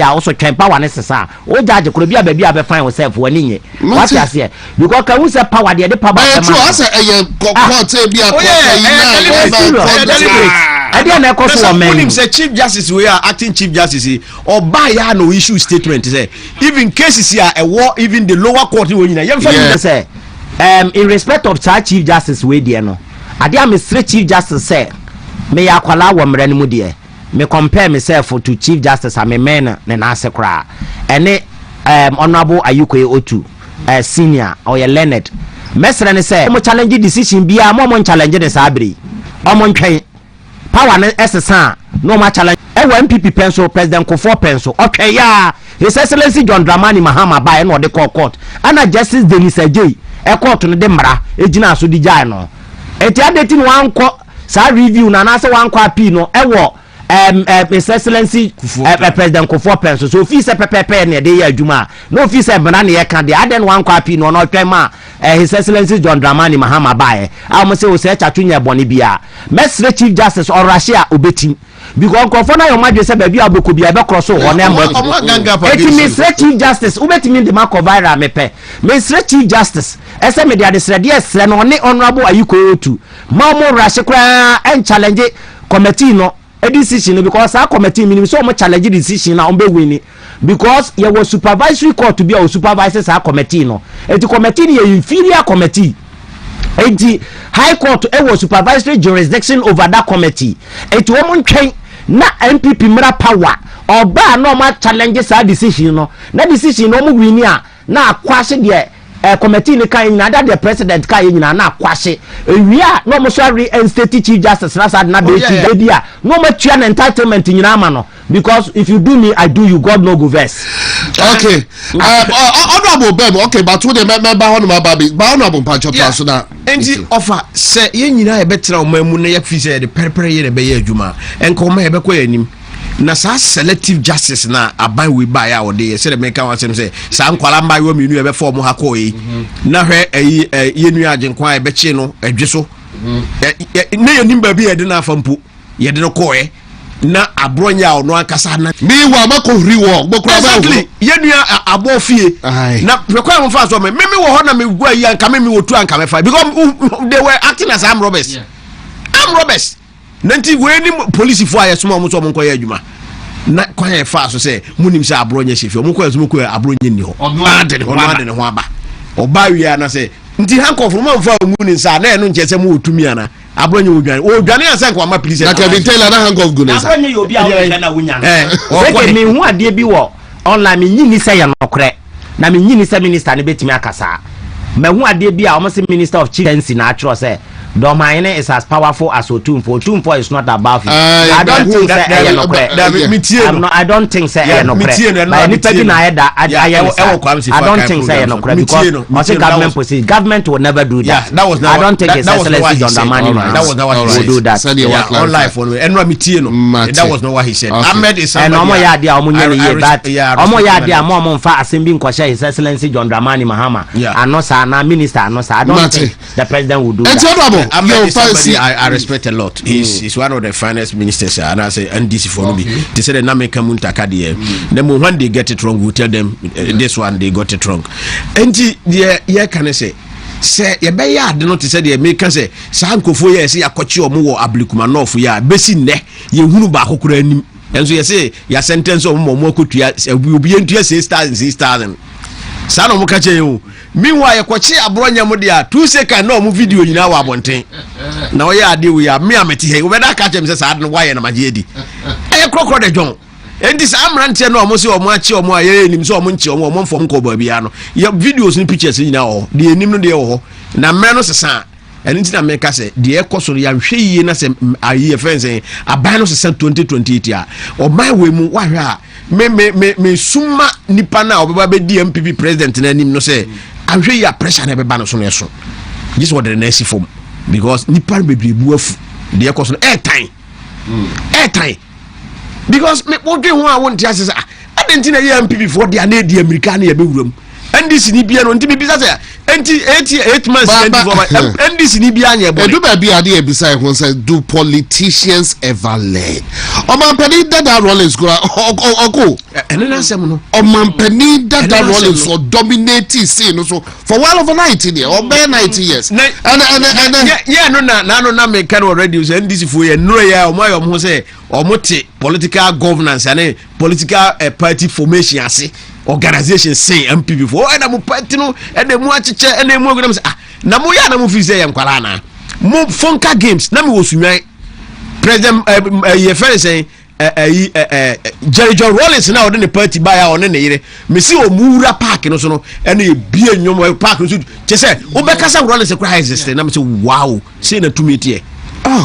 also can power necessary. Oh, judge could be a baby, I find yourself when in it. What I say, because can we say power the power?
Say Chief Justice, we are acting Chief Justice, or by no issue statement. Say even cases here, a war, even the lower court, say, in respect of Chief Justice, we dear no. Ade am Chief Justice say me yakwala wo mra ne mu de me compare myself to Chief Justice am men ne na asekra ene honorable Ayukoye Otu senior or your Leonard mesre ne say mo challenge decision bia mo challenge de sabri o mo ntwen power ne esesa no ma challenge e wo MPP penso President Kofo penso okay ya His Excellency John Dramani Mahama ba e no de court ana Justice Denis Ajay e court no de mra ejina so di jai no eti adeti no anko sa review na na se wanko api no ewo His Excellency President Kofo penso so fi se pepepe ne de ya adwuma no fi se bana ne ye ka de aden wanko api no no twema His Excellency John Dramani Mahama bae am se o se chatunya boni bia mesre Chief Justice or Russia obetim because Kofo na yo madwe se ba bia aboku bia be cross o na mo eti mesre Chief Justice obetimi de makovira mepe mesre Chief Justice ese me de adesrede esre no ne honorable Ayukoye Otu mamo Russia kra en challenge committee no a decision because our committee minimum so much challenge decision na on be win because there was supervisory court to be our supervisors our committee no et committee the inferior committee and the high court it was supervisory jurisdiction over that committee et woman train na MPP mra power or ba normal challenges our decision no na decision no mu win na akwase de committee ni kan na that the president kan nyina na akwase ewia no mo so reinstate Chief Justice na sad na be chief dia no mo tua na entitlement nyina ama no because if you do me I do you, God no go vex.
Okay honorable Bem, okay but who the member honorable baby ba honorable Pancho so na
enti offer say ye nyina e betra o mamu na ye fi say the perpere ye be ye adwuma enko ma ye be kwa anim na sa selective justice na aban we buy ya ode say the make one say sa nkwala mba yo minu e be form ha ko yi na hwe ye nu agenkwa e be chi no adwe so na ye nimba bi ye de na afampu ye de no ko na abronya ono akasa na
mi wa makohri wo gbokura ba wo
ye nu abofie na pekwa mo fa so me wo ho na me gua yi anka me wotu anka me fa because they were acting as armed robbers. Armed robbers nanti we ni police fo aye soma mo so mo nkoye adwuma na kwanye fa so say munim say abronya shefi mo koye so mo koye abronya ni ho ono ade ne ho aba oba wi ana say nti hankof mo mfa mu ni sa na eno nche se mo otumi ana abronya odwane asan kwa ma police
na Kevin Taylor na hankof go na sa
abronya yo bia wo na wunya no me hu ade bi wo online me nyini say ye nokre na me nyini say minister ne betimi akasa me hu ade bi a o mo say Minister of Chieftaincy na atro say Domaine is as powerful as Otumfo. Otumfo is not above it. I don't think say I don't think say I don't think say because government position government will never do that. I don't think His Excellency John Dramani will do that.
On life one way. That was not what he said. Ahmed is
and omo ya dia omo nyene but omo ya dia mo mfa asem bi nkoshe His Excellency John Dramani Mahama. And no sir na minister no sir I don't think the president will do that.
somebody I respect a lot. He's one of the finest ministers, and I say NDC for me. They say the name Kamunta Kadie. Then when they get it wrong, we tell them this one they got it wrong. And yeah, can I say you be ya de no te say the American say sankofo ye say yakochi omo wo ablikumanof ya besi ne ye hunu ba kokora anim enso ye say ya sentence omo kotua obi entua 6,000 sa no mo ka che yo meanwhile yakochi abronya mo dia 2 seconds no mo video nyina wa abonten na oya ade we ya me amete he we da ka che me say sa no why na maje edi e krokro de jon enti sa amrante no omo se omo achi omo aye enim so omo nchi omo mfom ko ba bia no ya videos ni pictures nyina ho de enim no de ho na mmere no sesa enti na me ka se de ekoso ya hwe yie na se aye fense aban no sesa 2028 a oman we mu wa hwe a me suma nipa na obeba be DMPP president na enim no se ahwe ya pressure na be ba no so no eso this what the next form because nipa bebribu afu de ekoso airtime because me what do I want to say I didn't know you MPP for the anedi American ya be wuram NDC ni bia no ntimi bisa say enti 8 months NDC ni bia anya
do ba bia dey bisa won say do politicians ever learn omanpani dada Rollins go oko
enena sem no
omanpani dada Rollins for dominating say no so for while of 90 there or 90 years and
yeah no me can already say NDC for ye no ya omo say omote political governance and political party formation ase organization say MPP for and mo party no and mo achiche and mo go say na mo ya na mo fi say yankwala na mo fonka games na me wo sunwan president ye fere say Judicial Rollins na ode ne party buy a one ne yire me si o mura park no so no and e bie nyom park no so che say wo be kasa Rollins kra exist na me say wow say na tumi tie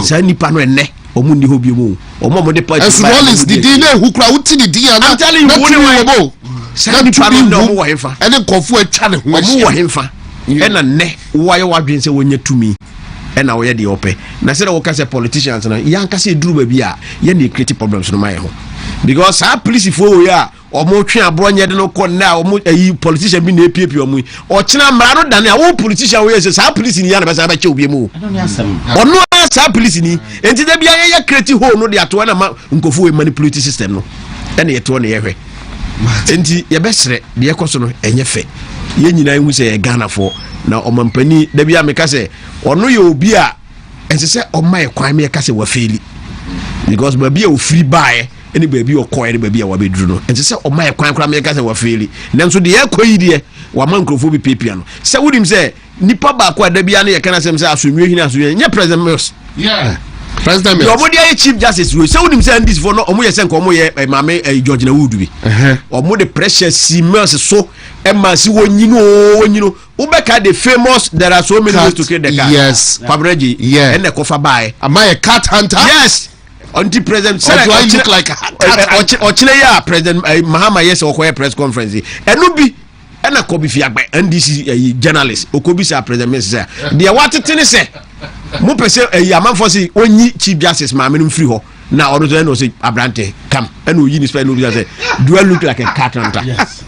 say nipa no enne omu ni hobi mu omo de party
as Rollins di na hu kra wuti di dia na
telling you wo say nipa no mo wo hemfa
ene kofu atwa ne ho
omo wo hemfa ena ne wo aye wadwen say wonya tumi ena wo ye de ope na say wo ka say politicians na yanka say duru ba bia ye na create problems no mai ho because our police for ya omo twe abronye de no kon na omo ayi politician bi na epiepie omo o kina mra no dane a wo politician we say sa police ni ya na be sa ba che obi mu ono sa police ni enti da bia ye create hole no de ato na nkofu we manipulate system no ena ye to na ye hwe enti ye besre de ye koso no enye fe ye nyina hu say ye Ghana for na omampani da bia me ka say ono ye obi a ense say omma ye kwan me ka say wa feli because ba bia o free buy any baby or coin baby or baby druno and say oh my kwan kra me ka say wa feli nanso de ekoyi de wa man krofo bi pepia no say wodim say nipa ba kwa da bia na ye kana say asonwe hina asonwe nya president Mills
president Mills
your body chief justice we say wodim say this for no omo ye say nko omo ye mame George na Wood bi omo the pressure si Mills so e ma si wonyino ubeka the famous there are so many ways to kill the cat
yes
Fabreji and the kofa buy
am I a cat hunter
yes until president
do I look like
or Chile president Mahama yes or press conference enubi ena ko bi fi agba NDC journalist okobi say president Mills say dia watetene say mo pese amanfo say onyi chief justice ma menum free ho na odo no say abrante come ena oyi ni spell no say do I look like a cat hunter yes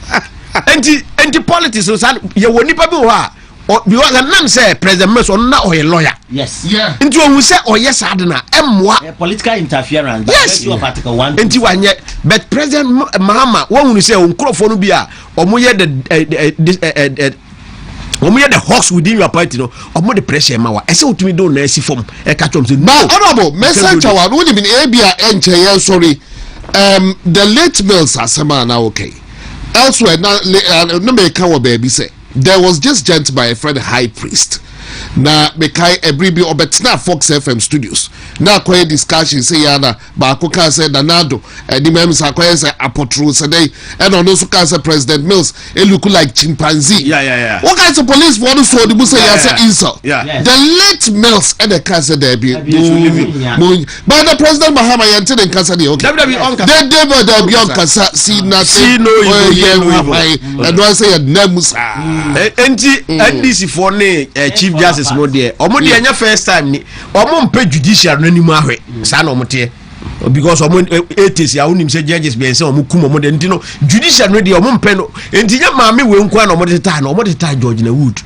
anti politics so ye woni pa bi ho a because nam say president Mills on na oye lawyer
yes
nti o say oye sad na emwa
political interference
yes
of article 1
nti wanye but president Mahama won say on crofo no bia omo ye the hawks within your party no omo the pressure ma wa ese otumi do na asi form e ka chom say no
honorable message wa no ni ebia enche ye sorry the late Mills asema na okay elsewhere no me can baby say there was just gent by a friend high priest na mekai ebribi obetna Fox FM studios na akoye discussion say yana ba akoka say Danado the members akoye say apotro say dey and on also can say President Mills it look like chimpanzee what kind of police for the so the say say insult the late Mills and the cancer there be but the President Mahama yente the cancer dey okay they be on cancer see nothing and one say namusa
enti NDC for ne chief justice no there omo de anya first time ni omo mpe judicial no nimu ahwe sa na omo te because omo 80s ya unim say judges be say omo kum omo de ntino judicial no there omo mpe no enti nya maame we nkwa na omo de ta na omo de ta George na Wood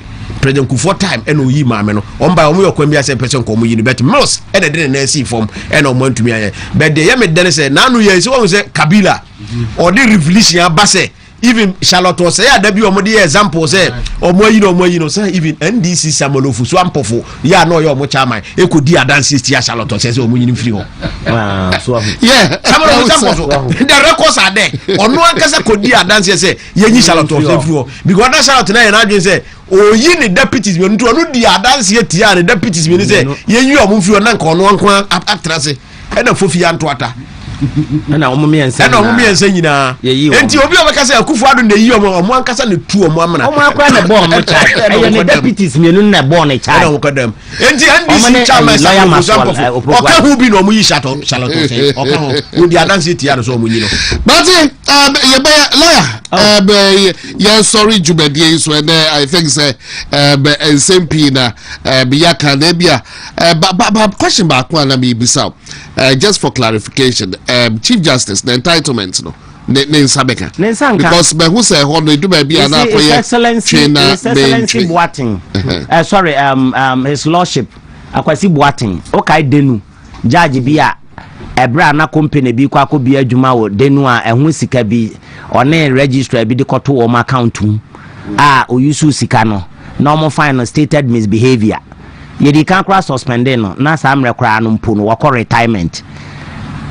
President Kufuor time and oyi maame no on by omo yokwa bia say person ko omo yi no bet most e de na see form e na WONTUMI aye but dey me den say na no ye say won say Kabila or the revolution abase even Charlotte was say da bi omo dey example say omo yi no say even NDC Samolofu so ampofo ya no ye omo chairman e ko di adansi tia Charlotte say omo yi no free ho
so
yeah Samolofu the records are there ono ankasa ko di adansi say ye nyi Charlotte say free ho because that Charlotte na ye na adwen say oyi ni deputies me nto no di adansi tia ni deputies me ni say ye nyi omo free ho na nka ono anko atrase e na fofi ya nto ata
na omo miense
nyina enti obi obeka say Akufo-Addo na yi omo ankasa ne tu omo amana
omo akwa na born no charge e ne deputies mienu na born no charge
na omo kodam enti NDC chairman say oka hu bi no omo yi Charlotte say oka hu odi adanse tia no so omo yi no
but ye be lawyer yeah sorry Jubedie so and I think say SMP na be yaka na bia but question back one na me bisa just for clarification Chief Justice the entitlement no Nsabeka because but who say ho no do ba bia na akoye
Excellency Boating sorry his lordship Akwasi Boating okay denu judge bia ebra na company bi Kwaku bi adwuma wo denu a ehun sika bi one registrar bi de koto wo account oyusu sika no na omo fine stated misbehavior yedi kan kra suspending no na sa amre kra no mpo no wo retirement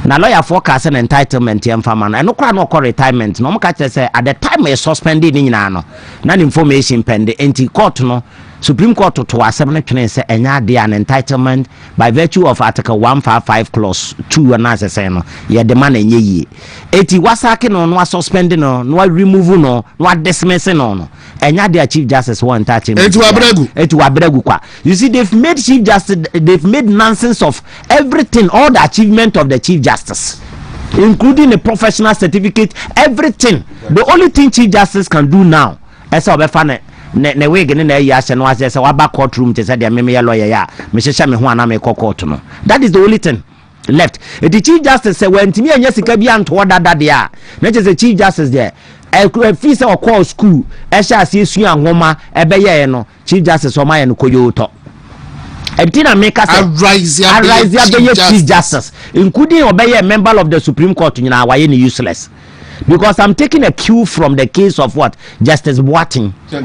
na lawyer forecast an entitlement yam fama no kra no retirement no mka kire say at the time e suspended ni nyina no na information pende enti court no Supreme Court to asem no twene say enya de an entitlement by virtue of article 155 clause 2 and as say no ye de man enye yi eti wasake no suspend no remove no dismiss no enya de Chief Justice one touching eti wabregu kwa you see they've made Chief Justice they've made nonsense of everything all the achievement of the Chief Justice including a professional certificate everything the only thing Chief Justice can do now is obefane ne wig ne na ya se no ase se wa ba courtroom te se de me lawyer ya me hyehyɛ me ho ana me court no that is the only thing left the Chief Justice say when timi anya sika bi anto dada de a na che say Chief Justice there fi se o call school e hye ase esu anhoma e be ye no Chief Justice o ma ye no koyoto Ebtina make us a Chief Justice including obey a member of the Supreme Court nyina wa ye ni useless. Because I'm taking a cue from the case of what Justice Boating. They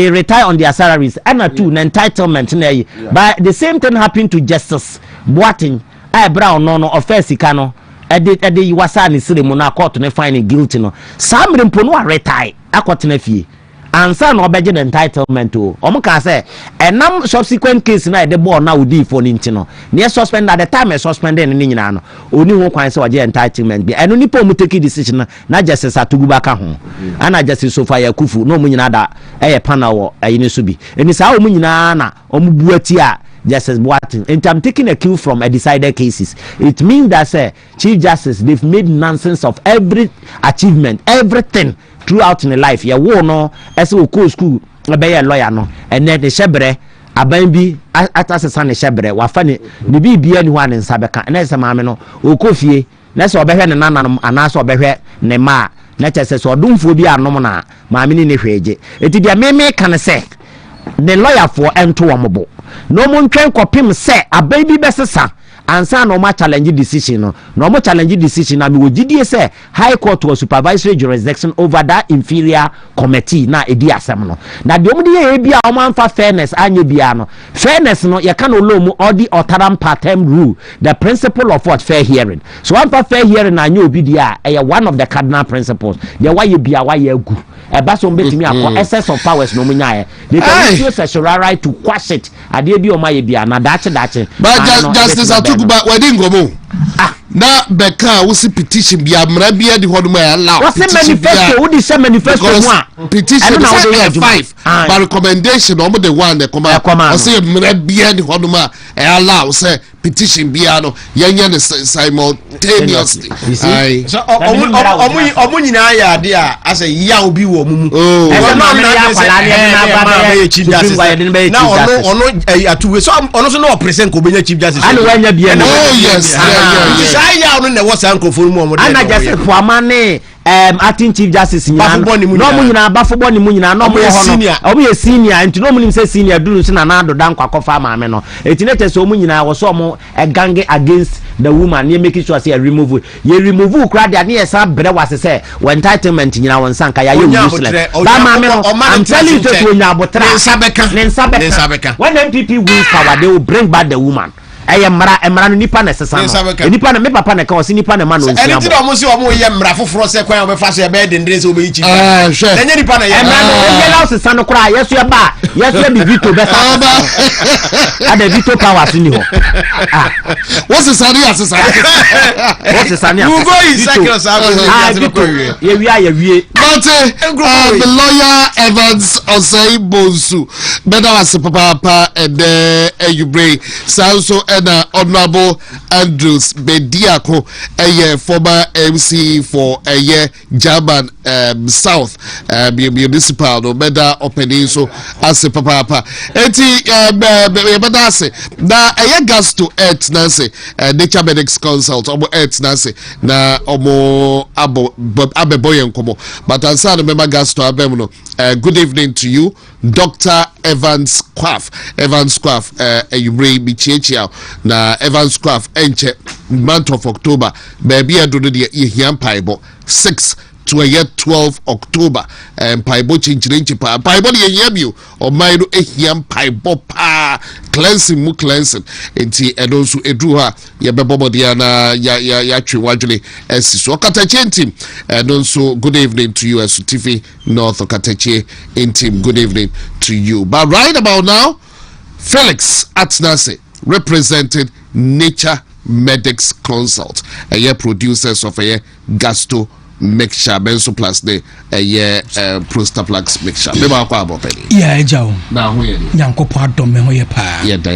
retire on their salaries. And a two entitlement. But the same thing happened to Justice Boating. Brown no offense ikano. Ede wasani sire mona court ne find guilty no. Some rempono retire akotene fie. Ansa no obeje the entitlement o. Omo ka say enam subsequent case na the board na odi for ninti no. Ne suspend at the time e suspend ni nyina no. Oni ho kwan say oje entitlement bi. Eno nipa mu take decision na Justice Atuguba ka ho. Ana Justice Sofa Yakufu no mu nyina da e panel wo ayine so bi. Eni sa o mu nyina na omu buati a Justice Boating. And I'm taking a cue from a decided cases. It means that Chief Justice they've made nonsense of every achievement, everything throughout in the life. Ya wo no as we go school be a lawyer no and then the shebre aban bi atase ne shebre wa fa ne bibia ni ho an nsabeka na ese maame no okofie na se obehwe ne nananom ana se obehwe ne ma na chese se odumfo bi anom na maame ni ne hweje eti dia meme kan se the lawyer for ento womobo no mo ntwen kopim se aban bi besesa ansa no ma challenge decision no mo challenge decision na me wogidie say high court was supervisory jurisdiction over that inferior committee na edi asem no na de omde ye bia o man fa fairness anye bia no fairness no ye kan olo mu or the Otaram part-time rule the principle of what fair hearing so one for fair hearing anye obi dia one of the cardinal principles the why ye bia why ye agu e ba so mbetimi akọ excess of powers no munyae they can use special right to quash it ade bi o ma ye bia na dache
but Justice Atuguba wedding gomo na beka wo si petition bia mra bia di hoduma ya allow
what's manifesto wo di say manifesto one
petition na 5 by recommendation omo the one the come say mra bia di hoduma ya allow say petition bia no yenya ne simultaneously
so omo nyina ya ade a ase ya obi wo mumu na ono atuwe so ono so no present ko benya Chief Justice
and wanya bia
oh yes
ya ono ne wasa nkofo mu omo
ana Justice Fuamane acting chief justice nyina no mu nyina bafo boni mu nyina no mu ho no omo ye senior enti no mu nim say senior duru so na na do dan kwakofa maame no enti ne tese omu nyina wo so omo gange against the woman ye make sure say remove kra dia ne yesa bre wase say when entitlement nyina won sanka ya ye useless ba maame no I'm telling you to nya abotra ne nsabeka when MPP wins power they will bring back the woman emra no nipa na sesa no nipa na me papa na ka o si nipa na ma no nsia
enti do mo si o mo ye mra foforo se kwan o be fa so ye be dendere se o be yichi enye nipa na ye
emra no ye la sesa no kra yeso ye ba yeso ye Vito be sa ada Vito power so ni ho
what's the sani asesa
you go in cycle sa
ye wie
but the lawyer Evans Osei Bonsu better was papa and you bring so Honorable Andrews Bediako, a former MC for a year German South municipal no better opening so as a papa. Eti badase na a gas to earth Nancy Nature Medics Consult omo earth Nancy na omo abeboyen komo but answer member gas to abemuno. Good evening to you, Dr. Evans Kwaf. You bring me na Evans Kwaf enche month of October. Baby, I do the Yahian Paibo 6 to a year 12 October. Paibo change pa. Paibo the Yamu or Maido Ehiam Paibo pa cleansing. Enti and also Edruha Yabebo Diana ya Chiwajuli so Katachi team. And also good evening to you as TV North Katachi in team. Good evening to you. But right about now, Felix Atnase represented Nature Medics Consult, a year producers of a year Gasto mixture benzo plus the a year Prostaplax mixture. Yeah, Joe. Now we Yanko Pardon me pa. Yeah,